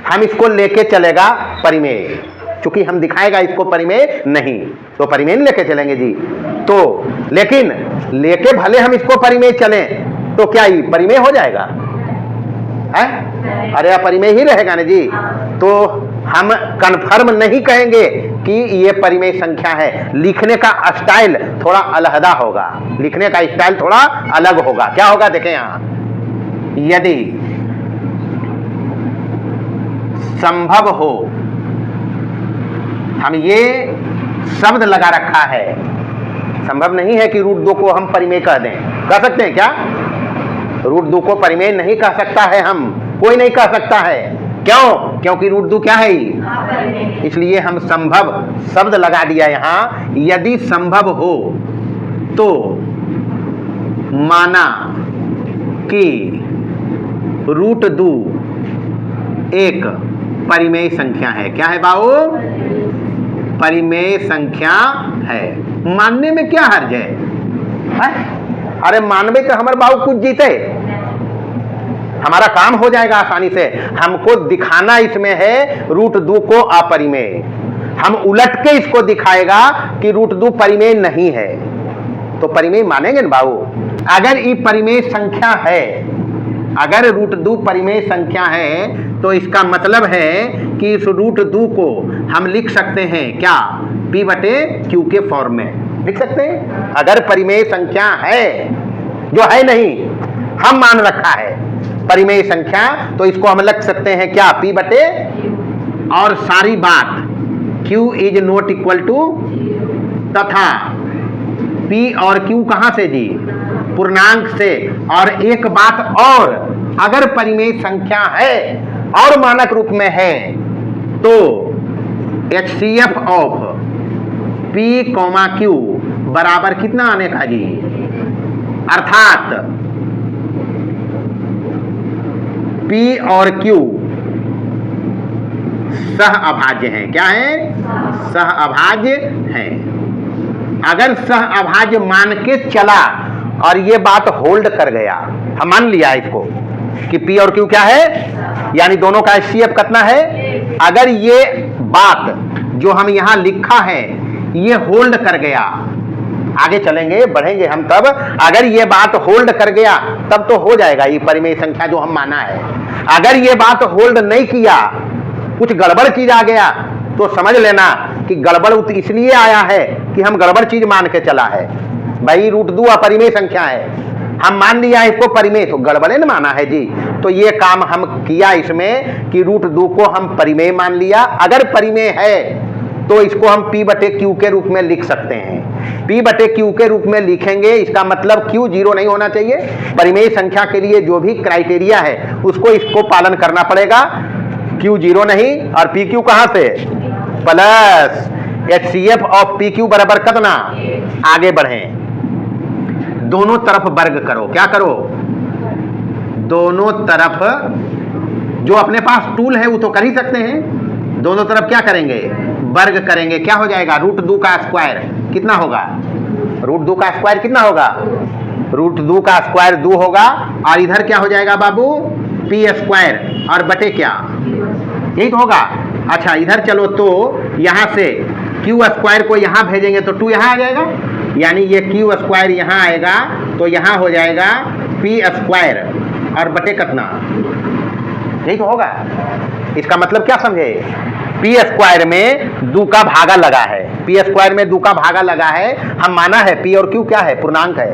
हम। इसको लेके चलेगा परिमेय, चूंकि हम दिखाएगा इसको परिमेय नहीं, तो परिमेय लेके चलेंगे जी। तो लेकिन लेके भले हम इसको परिमेय चलें तो क्या ये परिमेय हो जाएगा? है? अरे अपरिमेय ही रहेगा ना जी। तो हम कंफर्म नहीं कहेंगे कि ये परिमेय संख्या है। लिखने का स्टाइल थोड़ा अलहदा होगा, लिखने का स्टाइल थोड़ा अलग होगा। क्या होगा? देखें यहां, यदि संभव हो, हम ये शब्द लगा रखा है, संभव नहीं है कि √2 को हम परिमेय कह दें। कह सकते हैं क्या? √2 को परिमेय नहीं कह सकता है, हम कोई नहीं कह सकता है। क्यों? क्योंकि √2 क्या है? इसलिए हम संभव शब्द लगा दिया यहां। यदि संभव हो तो माना कि रूट 2 एक परिमेय संख्या है। क्या है बाबू? परिमेय संख्या है। मानने में क्या हर्ज है? अरे मानवे तो हमारे बाबू कुछ जीते, हमारा काम हो जाएगा आसानी से। हमको दिखाना इसमें है रूट 2 को अपरिमेय, हम उलट के इसको दिखाएगा कि रूट 2 परिमेय नहीं है, तो परिमेय मानेंगे ना बाबू। अगर ये परिमेय संख्या है, अगर रूट 2 परिमेय संख्या है, तो इसका मतलब है कि इस रूट 2 को हम लिख सकते हैं क्या? P बटे Q के फॉर्म में लिख सकते हैं। अगर परिमेय संख्या है, जो है नहीं, हम मान रखा है परिमेय संख्या, तो इसको हम लिख सकते हैं क्या? P बटे, और सारी बात Q is not equal to, तथा P और Q कहां से जी? पूर्णांक से। और एक बात और, अगर परिमेय संख्या है और मानक रूप में है, तो HCF ऑफ P, Q बराबर कितना आने का जी? अर्थात P और Q सह अभाज्य हैं। क्या है? सह अभाज्य हैं। अगर सह अभाज्य मान के चला और ये बात होल्ड कर गया, हम मान लिया इसको कि P और Q क्या है, यानी दोनों का HCF कितना है। अगर ये बात जो हम यहां लिखा है ये होल्ड कर गया, आगे चलेंगे बढ़ेंगे हम तब, अगर ये बात होल्ड कर गया तब तो हो जाएगा ये परिमेय संख्या जो हम माना है। अगर ये बात होल्ड नहीं किया, कुछ गड़बड़ चीज आ गया, तो समझ लेना कि गड़बड़ इसलिए आया है कि हम गड़बड़ चीज मान के चला है। भाई रूट 2 अपरिमेय संख्या है, हम मान लिया इसको परिमेय, तो गड़बड़े न माना है जी। तो ये काम हम किया इसमें कि रूट 2 को हम परिमेय मान लिया। अगर परिमेय है तो इसको हम P बटे Q के रूप में लिख सकते हैं। P बटे Q के रूप में लिखेंगे, इसका मतलब Q 0 नहीं होना चाहिए। परिमेय संख्या के लिए जो भी क्राइटेरिया है उसको इसको पालन करना पड़ेगा। Q 0 नहीं, और PQ कहां से? प्लस HCF ऑफ PQ बराबर कितना? आगे बढ़ें, दोनों तरफ वर्ग करो। क्या करो? दोनों तरफ, जो अपने पास टूल है वो तो कर ही सकते हैं। दोनों तरफ क्या करेंगे? वर्ग करेंगे। क्या हो जाएगा? रूट 2 का स्क्वायर कितना होगा? रूट 2 का स्क्वायर कितना होगा? रूट 2 का स्क्वायर 2 होगा, और इधर क्या हो जाएगा बाबू? P स्क्वायर, और बटे क्या? यही तो होगा। अच्छा इधर चलो, तो यहां से Q स्क्वायर को यहां भेजेंगे तो 2 यहां आ जाएगा, यानी ये Q स्क्वायर यहां आएगा, तो यहां हो जाएगा P स्क्वायर और बटे कितना? यही तो होगा। इसका मतलब क्या समझे? P स्क्वायर में 2 का भागा लगा है, P स्क्वायर में 2 का भागा लगा है। हम माना है P और Q क्या है? पूर्णांक है।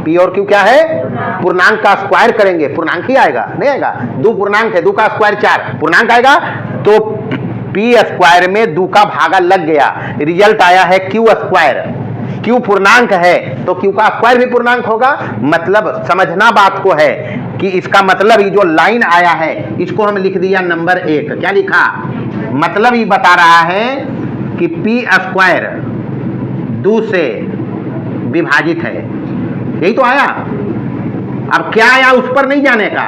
P और Q क्या है? पूर्णांक का स्क्वायर करेंगे, पूर्णांक ही आएगा, नहीं आएगा? 2 पूर्णांक है, 2 का स्क्वायर 4, पूर्णांक आएगा। तो P स्क्वायर में 2 का भागा लग गया, रिजल्ट आया है Q स्क्वायर। Q पूर्णांक है तो Q का स्क्वायर भी पूर्णांक होगा। मतलब समझना बात को है कि इसका मतलब ये जो लाइन आया है इसको हम लिख दिया नंबर 1। क्या लिखा? मतलब ये बता रहा है कि P स्क्वायर 2 से विभाजित है। यही तो आया। अब क्या आया उस पर नहीं जाने का,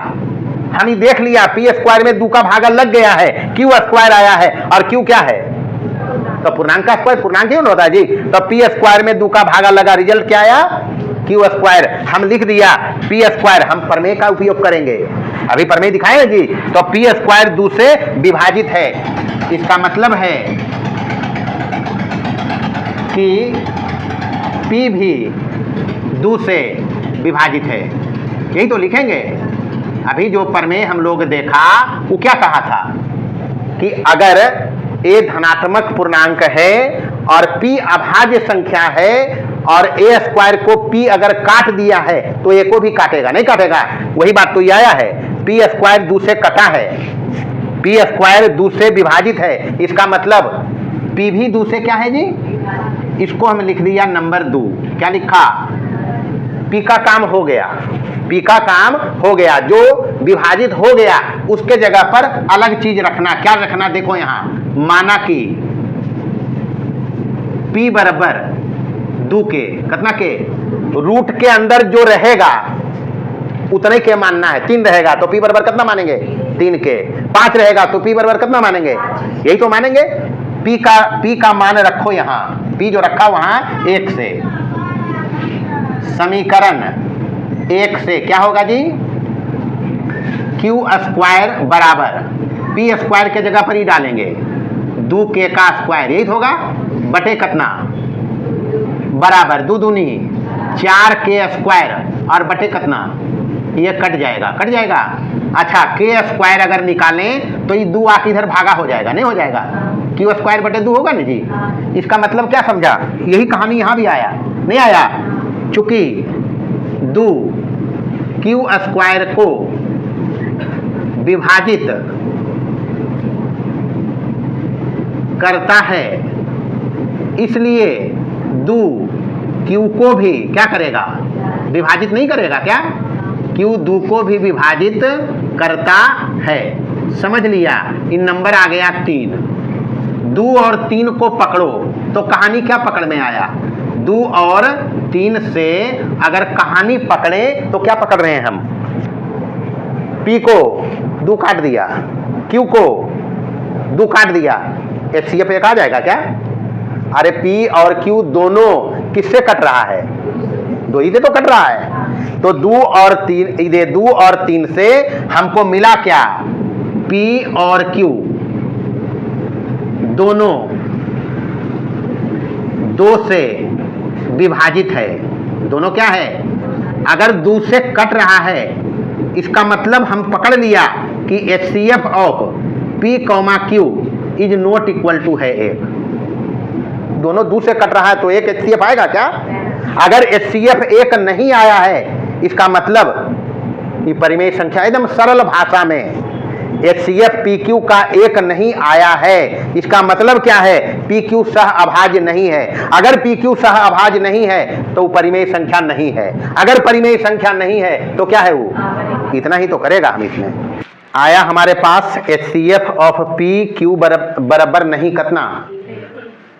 हम देख लिया P स्क्वायर में 2 का भागा लग गया है, Q स्क्वायर आया है, और Q क्या है? तो पूर्णांक का स्क्वायर पूर्णांक क्यों होता है जी? तो P स्क्वायर में 2 का भागा लगा, रिजल्ट क्या आया? Q square. हम लिख दिया P स्क्वायर, हम प्रमेय का उपयोग करेंगे, अभी प्रमेय दिखाएंगे जी। तो P स्क्वायर 2 से विभाजित है, इसका मतलब है कि P भी 2 से विभाजित है। यही तो लिखेंगे। अभी जो प्रमेय हम लोग देखा वो क्या कहा था कि अगर A धनात्मक पूर्णांक है और P अभाज्य संख्या है, और A स्क्वायर को P अगर काट दिया है तो A को भी काटेगा, नहीं काटेगा? वही बात तो ये आया है। P स्क्वायर 2 से कटा है, P स्क्वायर 2 से विभाजित है, इसका मतलब P भी 2 से क्या है जी? इसको हम लिख दिया नंबर 2। क्या लिखा? P का काम हो गया, P का काम हो गया, जो विभाजित हो गया उसके जगह पर अलग चीज रखना। क्या रखना? देखो यहां माना कि P बराबर 2 के कितना के रूट के अंदर जो रहेगा उतने के मानना है। 3 रहेगा तो p बराबर कितना मानेंगे 3 के। 5 रहेगा तो p बराबर कितना मानेंगे, यही तो मानेंगे। p का मान रखो यहाँ, p जो रखा वहां 1 से। समीकरण 1 से क्या होगा जी, क्यू स्क्वायर बराबर p स्क्वायर के जगह पर ही डालेंगे 2 के का स्क्वायर, यही तो होगा बटे कितना बराबर 2 दूनी 4 के स्क्वायर और बटे कितना, ये कट जाएगा। अच्छा के स्क्वायर अगर निकालें तो ये 2 आके इधर भागा हो जाएगा, नहीं हो जाएगा, क्यू स्क्वायर बटे 2 होगा ना जी। इसका मतलब क्या समझा, यही कहानी यहाँ भी आया, नहीं आया, चूंकि 2 क्यू स्क्वायर को विभाजित करता है, इसलिए 2 क्यू को भी क्या करेगा, विभाजित नहीं करेगा क्या, क्यू 2 को भी विभाजित करता है। समझ लिया। इन नंबर आ गया 3। 2 और 3 को पकड़ो तो कहानी क्या पकड़ में आया, 2 और 3 से अगर कहानी पकड़े तो क्या पकड़ रहे हैं हम, p को 2 काट दिया, q को 2 काट दिया, HCF एक आ जाएगा क्या। अरे p और q दोनों किससे कट रहा है, 2 ही से तो कट रहा है। तो 2 और 3 से हमको मिला क्या, p और q दोनों 2 से विभाजित है। दोनों क्या है, अगर 2 से कट रहा है इसका मतलब हम पकड़ लिया कि HCF of p, q is not equal to है 1। दोनों 2 से कट रहा है तो एक HCF आएगा क्या। अगर HCF 1 नहीं आया है इसका मतलब ये परिमेय संख्या, एकदम सरल भाषा में HCF PQ का 1 नहीं आया है, इसका मतलब क्या है, PQ सह अभाज्य नहीं है। अगर PQ सह अभाज्य नहीं है तो परिमेय संख्या नहीं है। अगर परिमेय संख्या नहीं है तो क्या है वो, इतना ही तो करेगा हम इसमें। आया हमारे पास HCF ऑफ PQ बराबर नहीं कितना,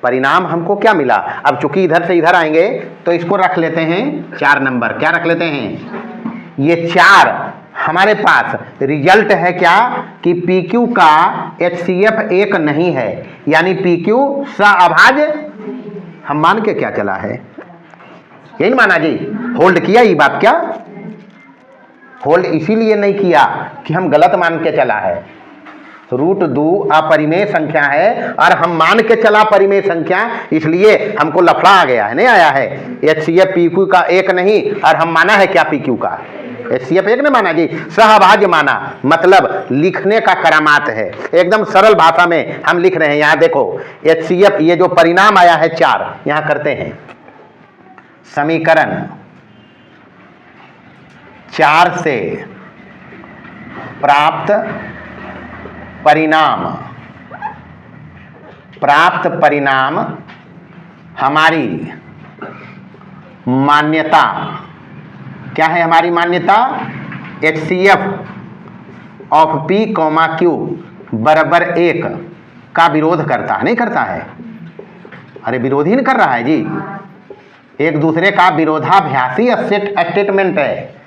परिणाम हमको क्या मिला। अब चूंकि इधर से इधर आएंगे तो इसको रख लेते हैं 4 नंबर, क्या रख लेते हैं, ये 4 हमारे पास रिजल्ट है क्या कि PQ का HCF 1 नहीं है, यानी PQ सअभाज्य हम मान के क्या चला है, यही माना जी, होल्ड किया ये बात क्या, होल्ड इसीलिए नहीं किया कि हम गलत मान के चला है। √2 अपरिमेय संख्या है और हम मान के चला परिमेय संख्या, इसलिए हमको लफड़ा आ गया है, नहीं आया है। HCF PQ का 1 नहीं और हम माना है क्या PQ का, HCF 1 ने माना जी, सहभाज्य माना, मतलब लिखने का करामात है। एकदम सरल भाषा में हम लिख रहे हैं। यहाँ देखो HCF, ये जो परिणाम आया है 4, यहाँ करते हैं समीकरण 4 से प्राप्त परिणाम हमारी मान्यता क्या है, हमारी मान्यता HCF ऑफ P, Q बराबर 1 का विरोध करता है, नहीं करता है, अरे विरोध ही नहीं कर रहा है जी, एक दूसरे का विरोधाभासी स्टेटमेंट है।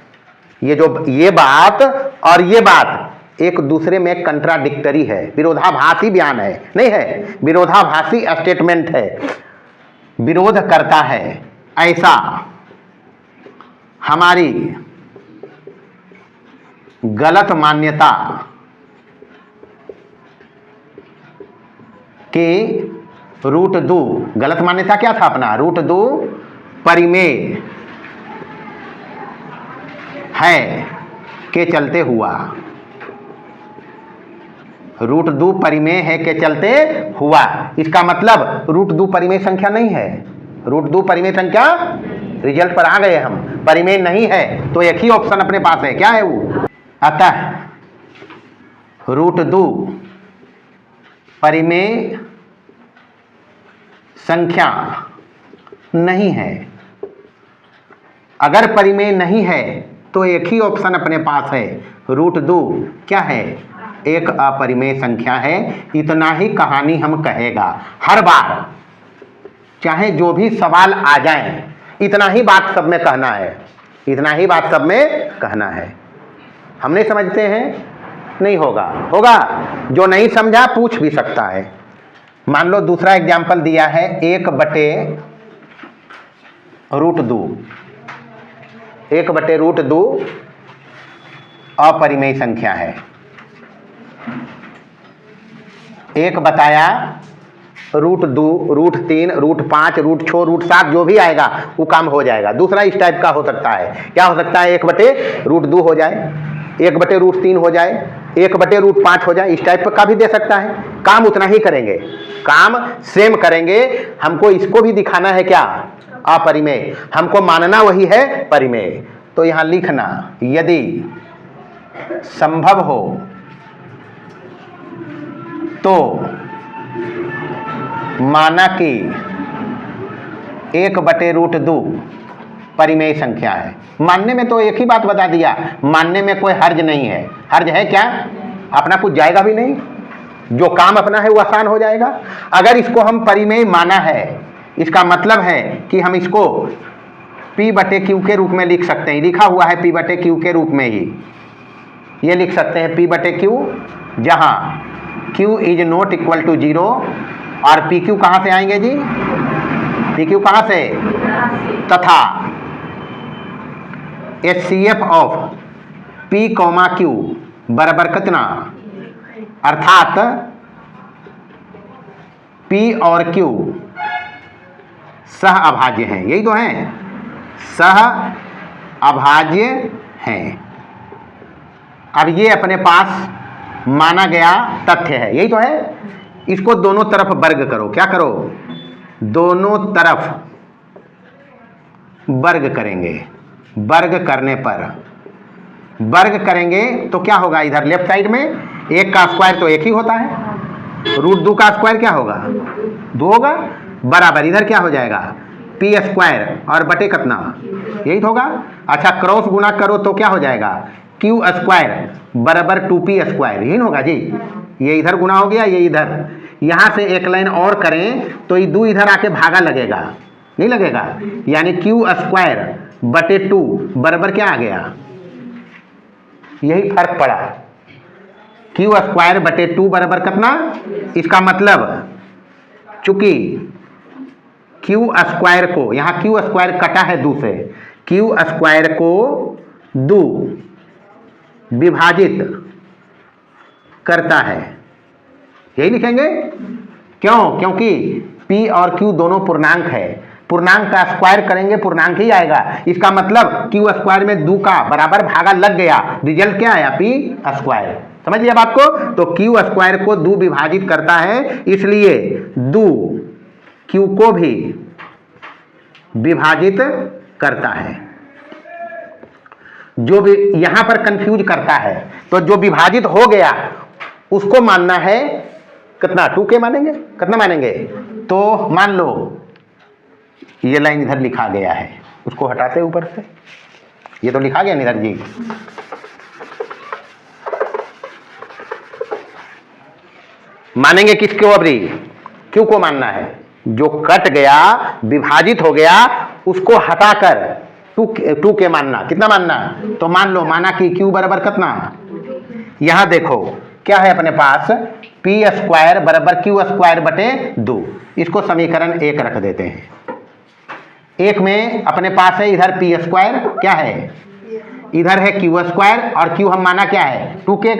ये बात और ये बात एक दूसरे में कंट्राडिक्टरी है, विरोधाभासी बयान है, नहीं है, विरोधाभासी स्टेटमेंट है, विरोध करता है। ऐसा हमारी गलत मान्यता कि √2, गलत मान्यता क्या था अपना, √2 परिमेय है के चलते हुआ, √2 परिमेय है के चलते हुआ। इसका मतलब √2 परिमेय संख्या नहीं है, √2 परिमेय संख्या, रिजल्ट पर आ गए हम, परिमेय नहीं है तो एक ही ऑप्शन अपने पास है, क्या है वो, अतः √2 परिमेय संख्या नहीं है। अगर परिमेय नहीं है तो एक ही ऑप्शन अपने पास है, √2 क्या है, एक अपरिमेय संख्या है। इतना ही कहानी हम कहेगा, हर बार चाहे जो भी सवाल आ जाए, इतना ही बात सब में कहना है, इतना ही बात सब में कहना है। हम नहीं समझते हैं, नहीं होगा, होगा। जो नहीं समझा पूछ भी सकता है। मान लो दूसरा एग्जाम्पल दिया है 1/√2, 1/√2 अपरिमेय संख्या है। एक बताया √2, √3, √5, √6, √7 जो भी आएगा वो काम हो जाएगा। दूसरा इस टाइप का हो सकता है, क्या हो सकता है, 1/√2 हो जाए, 1/√3 हो जाए, 1/√5 हो जाए, इस टाइप का भी दे सकता है। काम उतना ही करेंगे, काम सेम करेंगे। हमको इसको भी दिखाना है क्या, अपरिमेय, हमको मानना वही है परिमेय। तो यहां लिखना यदि संभव हो तो माना कि 1/√2 परिमेय संख्या है। मानने में तो एक ही बात बता दिया, मानने में कोई हर्ज नहीं है। हर्ज है क्या, अपना कुछ जाएगा भी नहीं, जो काम अपना है वो आसान हो जाएगा। अगर इसको हम परिमेय माना है, इसका मतलब है कि हम इसको P/Q के रूप में लिख सकते हैं। लिखा हुआ है P/Q के रूप में ही, ये लिख सकते हैं P/Q, जहां Q ≠ 0 और PQ कहां से आएंगे जी, PQ कहां से, तथा HCF ऑफ P, Q बराबर कितना, अर्थात P और Q सह अभाज्य हैं। यही तो है, सह अभाज्य हैं। अब ये अपने पास माना गया तथ्य है, यही तो है। इसको दोनों तरफ वर्ग करो, क्या करो, दोनों तरफ वर्ग करेंगे। वर्ग करने पर, वर्ग करेंगे तो क्या होगा, इधर लेफ्ट साइड में 1 का स्क्वायर तो 1 ही होता है, √2 का स्क्वायर क्या होगा, 2 होगा, बराबर इधर क्या हो जाएगा P² और बटे कितना, यही तो होगा। अच्छा क्रॉस गुना करो तो क्या हो जाएगा, Q² बराबर 2P², यही होगा जी। ये इधर गुना हो गया, ये इधर। यहां से एक लाइन और करें तो ये 2 इधर आके भागा लगेगा, नहीं लगेगा, यानी Q²/2 बराबर क्या आ गया, यही फर्क पड़ा। Q²/2 बराबर कितना, इसका मतलब चूंकि Q² को, यहां Q² कटा है 2 से, Q² को 2 विभाजित करता है, यही लिखेंगे। क्यों, क्योंकि P और Q दोनों पूर्णांक है, पूर्णांक का स्क्वायर करेंगे पूर्णांक ही आएगा। इसका मतलब Q² में 2 का बराबर भागा लग गया, रिजल्ट क्या आया, P²। समझ लिया बात को। तो Q² को 2 विभाजित करता है, इसलिए 2 Q को भी विभाजित करता है। जो भी यहां पर कंफ्यूज करता है, तो जो विभाजित हो गया उसको मानना है कितना, 2K मानेंगे, कितना मानेंगे। तो मान लो ये लाइन इधर लिखा गया है, उसको हटाते ऊपर से, ये तो लिखा गया इधर जी, मानेंगे किसको, अबरी Q को मानना है। जो कट गया विभाजित हो गया उसको हटाकर 2K मानना, कितना मानना, तो मान लो माना कि Q बराबर कितना, यहां देखो क्या है अपने पास, P² बराबर Q²/2। इसको समीकरण 1 रख देते हैं। 1 में अपने पास है इधर P², क्या है, इधर है Q² और Q हम माना क्या है 2K,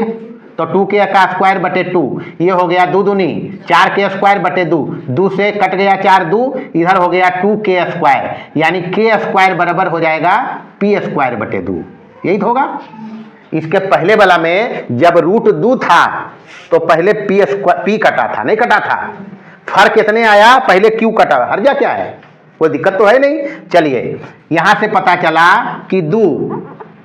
तो 2K का स्क्वायर/2, ये हो गया 2 दूनी 4K²/2, 2 से कट गया 4 2, इधर हो गया 2K², यानी K² बराबर हो जाएगा P²/2, यही तो होगा। इसके पहले वाला में जब √2 था तो पहले P कटा था, नहीं कटा था, फर्क कितने आया, पहले Q कटा, हर्जा क्या है, कोई दिक्कत तो है नहीं। चलिए यहां से पता चला कि 2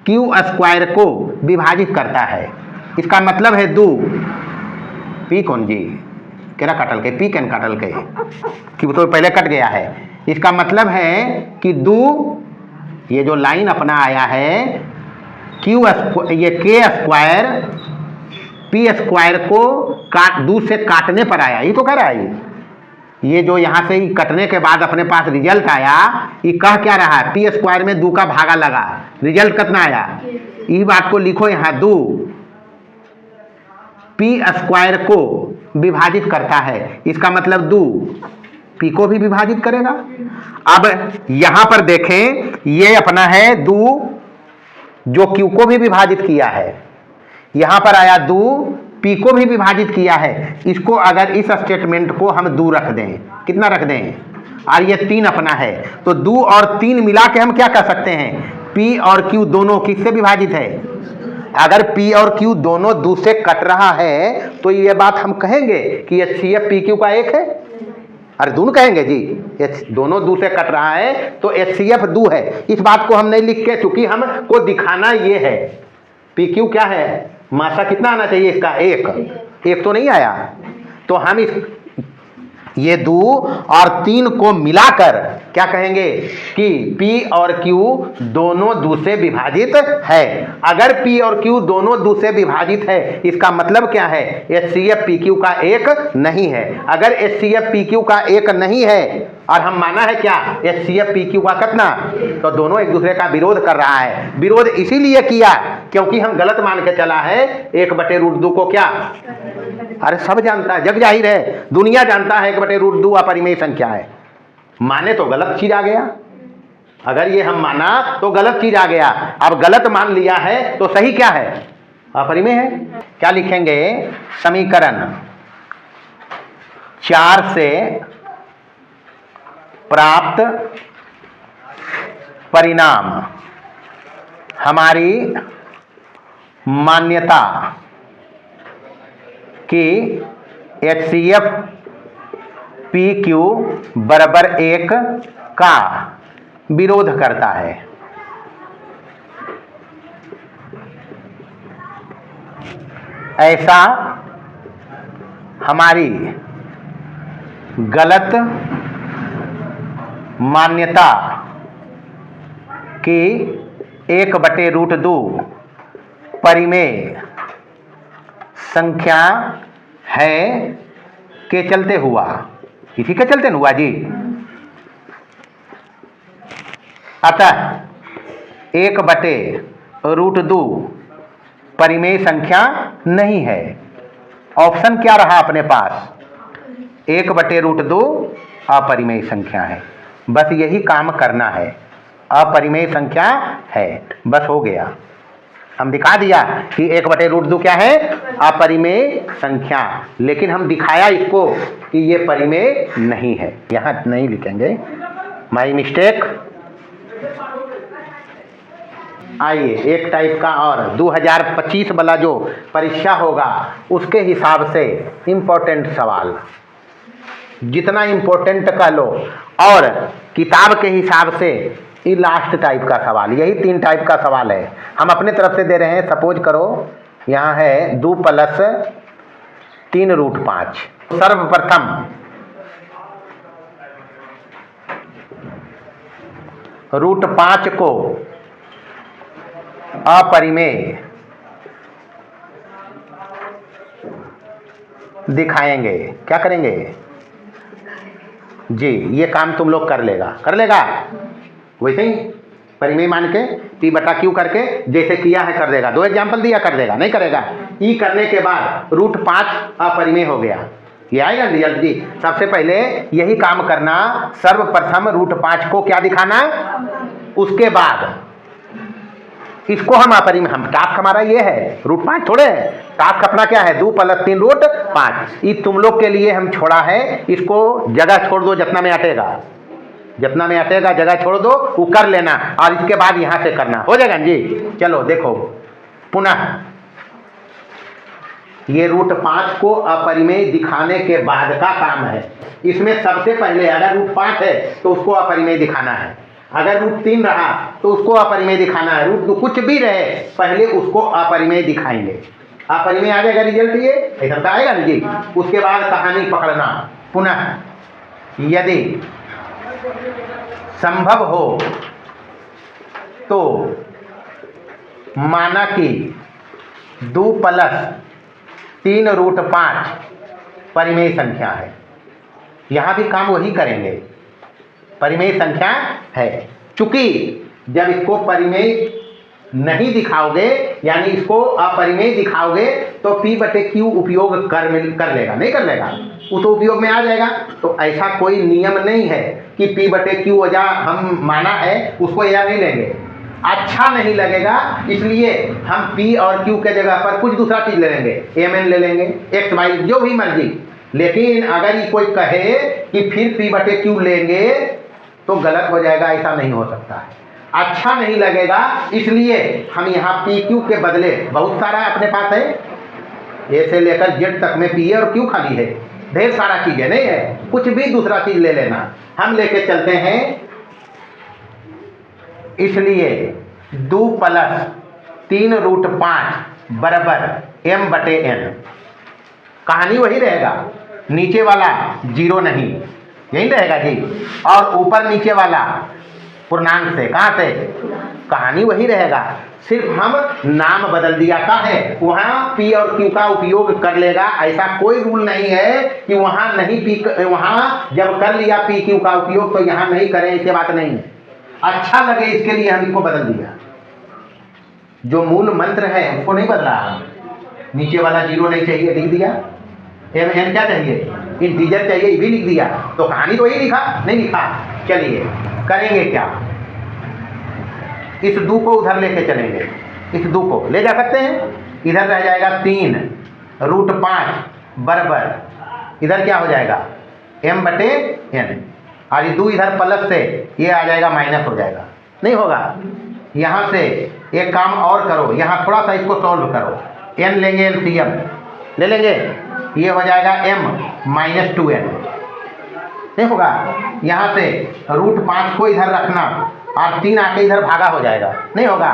Q² को विभाजित करता है, इसका मतलब है 2 P कौन जी, केरा काटल के, P कैन काटल के, Q तो पहले कट गया है। इसका मतलब है कि 2, ये जो लाइन अपना आया है ये K² P² को 2 से काटने पर आया, ये तो कह रहा है, ये जो यहाँ से ही कटने के बाद अपने पास रिजल्ट आया, ये कह क्या रहा है, पी स्क्वायर में 2 का भागा लगा, रिजल्ट कितना आया, ये बात को लिखो यहाँ, 2 पी स्क्वायर को विभाजित करता है, इसका मतलब 2 पी को भी विभाजित करेगा। अब यहां पर देखें, ये अपना है 2 जो क्यू को भी विभाजित किया है, यहां पर आया 2 पी को भी विभाजित किया है। इसको अगर इस स्टेटमेंट को हम 2 रख दें, कितना रख दें, और ये 3 अपना है, तो 2 और 3 मिला के हम क्या कर सकते हैं, पी और क्यू दोनों किससे विभाजित है। अगर P और Q दोनों 2 से कट रहा है तो ये बात हम कहेंगे कि HCF PQ का 1 है, अरे दोनों कहेंगे जी, दोनों 2 से कट रहा है तो HCF 2 है। इस बात को हम नहीं लिख के, चूंकि हमको दिखाना ये है PQ क्या है, मात्रा कितना आना चाहिए इसका, 1 तो नहीं आया, तो हम इस ये 2 और 3 को मिलाकर क्या कहेंगे कि P और Q दोनों 2 से विभाजित है। अगर P और Q दोनों 2 से विभाजित है, इसका मतलब क्या है, HCF PQ का 1 नहीं है। अगर HCF PQ का 1 नहीं है और हम माना है क्या, HCF PQ का कितना, तो दोनों एक दूसरे का विरोध कर रहा है। विरोध इसीलिए किया क्योंकि हम गलत मान के चला है 1/√2 को क्या, अरे सब जानता है, जग जाहिर है, दुनिया जानता है 1/√2 अपरिमेय संख्या है, माने तो गलत चीज आ गया। अगर ये हम माना तो गलत चीज आ गया, अब गलत मान लिया है तो सही क्या है, अपरिमेय है। क्या लिखेंगे, समीकरण 4 से प्राप्त परिणाम हमारी मान्यता कि HCF PQ बराबर 1 का विरोध करता है। ऐसा हमारी गलत मान्यता कि 1/√2 परिमेय संख्या है के चलते हुआ, इसी के चलते हुआ जी। अतः 1/√2 परिमेय संख्या नहीं है। ऑप्शन क्या रहा अपने पास, 1/√2 अपरिमेय संख्या है, बस यही काम करना है, अपरिमेय संख्या है, बस हो गया। हम दिखा दिया कि 1/√2 क्या है, अपरिमेय संख्या, लेकिन हम दिखाया इसको कि ये परिमेय नहीं है। यहां नहीं लिखेंगे, माई मिस्टेक। आइए एक टाइप का और 2025 वाला जो परीक्षा होगा उसके हिसाब से इम्पोर्टेंट सवाल, जितना इम्पोर्टेंट कह लो, और किताब के हिसाब से ये लास्ट टाइप का सवाल, यही 3 टाइप का सवाल है, हम अपने तरफ से दे रहे हैं। सपोज करो यहाँ है 2 + 3√5। सर्वप्रथम √5 को अपरिमेय दिखाएंगे। क्या करेंगे जी, ये काम तुम लोग कर लेगा वैसे ही परिमेय मान के P/Q करके जैसे किया है कर देगा। 2 एग्जाम्पल दिया, कर देगा, नहीं करेगा। ई करने के बाद √5 अपरिमेय हो गया, ये आएगा रिजल्ट जी। सबसे पहले यही काम करना, सर्वप्रथम √5 को क्या दिखाना, उसके बाद इसको हम अपरिमेय, हम टास्क हमारा ये है, √5 थोड़े है, टास्क अपना क्या है, 2 + 3√5। ये तुम लोग के लिए हम छोड़ा है, इसको जगह छोड़ दो, जितना में अटेगा जगह छोड़ दो, वो कर लेना, और इसके बाद यहां से करना, हो जाएगा जी। चलो देखो पुनः, ये √5 को अपरिमेय दिखाने के बाद का काम है। इसमें सबसे पहले अगर √5 है तो उसको अपरिमेय दिखाना है, अगर √3 रहा तो उसको अपरिमेय दिखाना है, √2 कुछ भी रहे पहले उसको अपरिमेय दिखाएंगे। अपरिमेय आ जाएगा रिजल्ट, ये ऐसा तो आएगा जी। उसके बाद कहानी पकड़ना। पुनः यदि संभव हो तो माना कि 2 + 3√5 परिमेय संख्या है। यहाँ भी काम वही करेंगे, परिमेय संख्या है। चूंकि जब इसको परिमेय नहीं दिखाओगे यानी इसको अपरिमेय दिखाओगे तो P/Q उपयोग कर लेगा, नहीं कर लेगा, वो तो उपयोग में आ जाएगा। तो ऐसा कोई नियम नहीं है कि P/Q वजह हम माना है उसको या नहीं लेंगे, अच्छा नहीं लगेगा, इसलिए हम P और Q के जगह पर कुछ दूसरा चीज़ ले लेंगे, Mn ले लेंगे, X Y जो भी मर्जी। लेकिन अगर ये कोई कहे कि फिर P/Q लेंगे तो गलत हो जाएगा, ऐसा नहीं हो सकता है, अच्छा नहीं लगेगा, इसलिए हम यहाँ PQ के बदले बहुत सारा अपने पास है, ए से लेकर Z तक में P और Q खाली है, ढेर सारा चीज़ें नहीं है, कुछ भी दूसरा चीज़ ले लेना, हम लेके चलते हैं। इसलिए 2 + 3√5 बराबर M/N, कहानी वही रहेगा, नीचे वाला 0 नहीं, यही रहेगा जी, और ऊपर नीचे वाला पूर्णांक से, कहाँ से, कहानी वही रहेगा, सिर्फ हम नाम बदल दिया का है, वहाँ P और Q का उपयोग कर लेगा, ऐसा कोई रूल नहीं है कि वहाँ नहीं वहाँ जब कर लिया PQ का उपयोग तो यहाँ नहीं करें, ऐसी बात नहीं है, अच्छा लगे इसके लिए हम इसको बदल दिया, जो मूल मंत्र है उसको नहीं बदला, नीचे वाला 0 नहीं चाहिए लिख दिया, Mn क्या चाहिए, इंटीजर चाहिए, ये भी लिख दिया, तो कहानी तो वही लिखा, नहीं लिखा। चलिए करेंगे क्या, इस 2 को उधर लेके चलेंगे, इस 2 को ले जा सकते हैं, इधर रह जाएगा 3√5 बराबर, इधर क्या हो जाएगा M/N, और ये 2 इधर प्लस से ये आ जाएगा माइनस हो जाएगा, नहीं होगा। यहाँ से एक काम और करो, यहाँ थोड़ा सा इसको सॉल्व करो, n लेंगे, LCM ले लेंगे, ये हो जाएगा M-2n, नहीं होगा। यहाँ से √5 को इधर रखना और 3 आके इधर भागा हो जाएगा, नहीं होगा,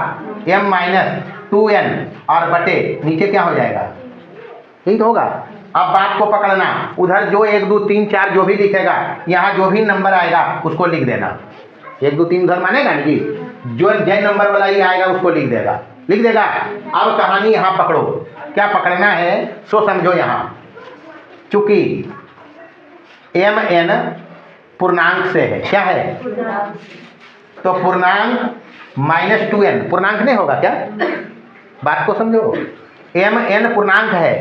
M-2n और बटे नीचे क्या हो जाएगा, यही तो होगा। अब बात को पकड़ना, उधर जो 1 2 3 4 जो भी लिखेगा, यहाँ जो भी नंबर आएगा उसको लिख देना, 1 2 3 उधर मानेगा ना जी, जो नंबर वाला ही आएगा उसको लिख देगा। अब कहानी यहाँ पकड़ो, क्या पकड़ना है सो समझो। यहाँ चूंकि Mn पूर्णांक से है, क्या है, तो पूर्णांक -2n पूर्णांक नहीं होगा क्या, बात को समझो, Mn पूर्णांक है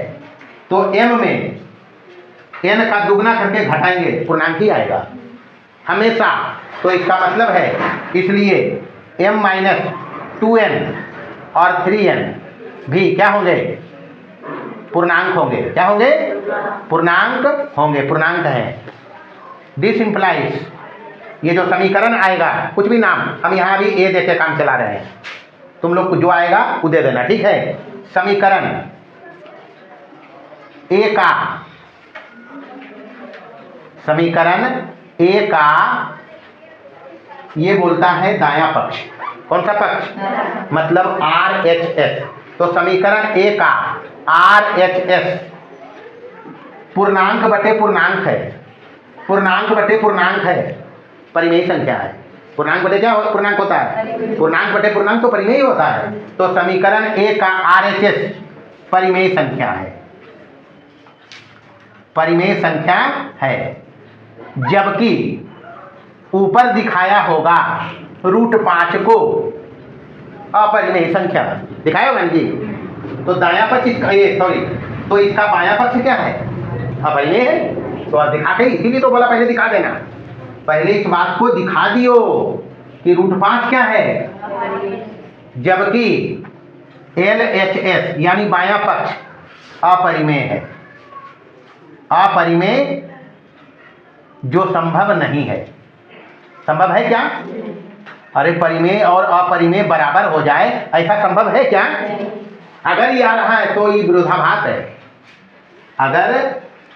तो M में n का दुगना करके घटाएंगे, पूर्णांक ही आएगा हमेशा, तो इसका मतलब है, इसलिए M-2n और 3n भी क्या होंगे, पूर्णांक होंगे, क्या होंगे, पूर्णांक होंगे, पूर्णांक है। दिस इंप्लाइज, ये जो समीकरण आएगा, कुछ भी नाम, हम यहाँ भी ए देके काम चला रहे हैं, तुम लोग को जो आएगा वो दे देना, ठीक है। समीकरण ए का, समीकरण ए का ये बोलता है दायां पक्ष, कौन सा पक्ष, मतलब RHS, तो समीकरण ए का RHS पूर्णांक बटे पूर्णांक है, पूर्णांक बटे पूर्णांक है, परिमेय संख्या है। पूर्णांक बटे क्या पूर्णांक होता है, पूर्णांक बटे पूर्णांक तो परिमेय होता है, तो समीकरण ए का RHS परिमेय संख्या है, परिमेय संख्या है, जबकि ऊपर दिखाया होगा √5 को अपरिमेय संख्या दिखाया होगा जी, तो दायां पक्ष इसका, ये सॉरी, तो इसका बायां पक्ष क्या है, अपरिमेय है, तो दिखा के, इसीलिए तो बोला पहले दिखा देना, पहले इस बात को दिखा दियो कि √5 क्या है, जबकि LHS यानी बायां पक्ष अपरिमेय है, अपरिमेय जो संभव नहीं है, संभव है क्या, अरे परिमेय और अपरिमेय बराबर हो जाए, ऐसा संभव है क्या, अगर ये आ रहा है तो ये विरोधाभास है, अगर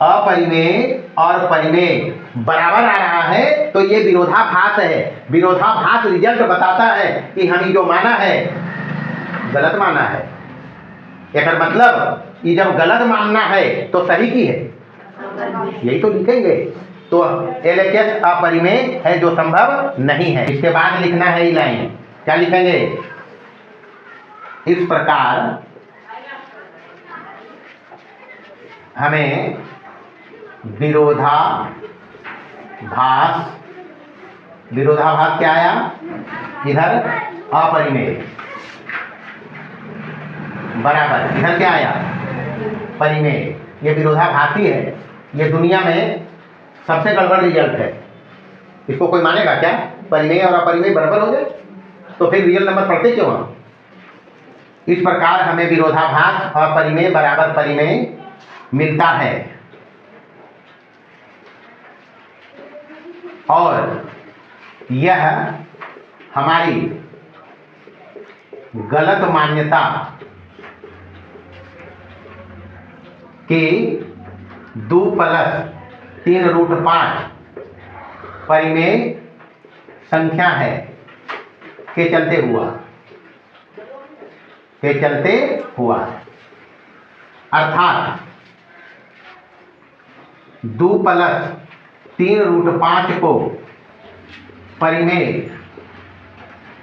अपरिमेय और परिमेय बराबर आ रहा है तो ये विरोधाभास है, विरोधाभास रिजल्ट बताता है कि हम जो माना है गलत माना है, एक मतलब ये जब गलत मानना है तो सही की है, यही तो लिखेंगे, तो LHS अपरिमेय है जो संभव नहीं है। इसके बाद लिखना है ये लाइन, क्या लिखेंगे, इस प्रकार हमें विरोधाभास भास, विरोधाभास क्या आया इधर, अपरिमेय, बराबर इधर क्या आया, परिमेय। ये विरोधाभासी है, ये दुनिया में सबसे गड़बड़ रिजल्ट है। इसको कोई मानेगा क्या, परिमेय और अपरिमेय बराबर हो जाए? तो फिर रियल नंबर पढ़ते क्यों हम? इस प्रकार हमें विरोधाभास अपरिमेय बराबर परिमेय मिलता है। और यह हमारी गलत मान्यता कि 2+3√5 परिमेय संख्या है के चलते हुआ, अर्थात 2+3√5 को परिमेय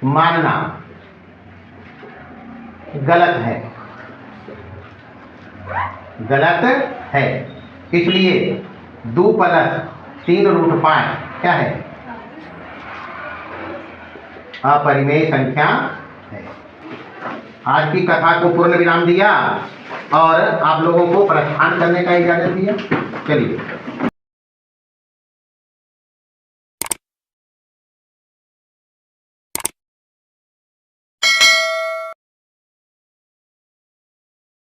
मानना गलत है। इसलिए 2+3√5 क्या है, अपरिमेय संख्या है। आज की कथा को पूर्ण विराम दिया और आप लोगों को प्रस्थान करने का इजाजत दिया। चलिए।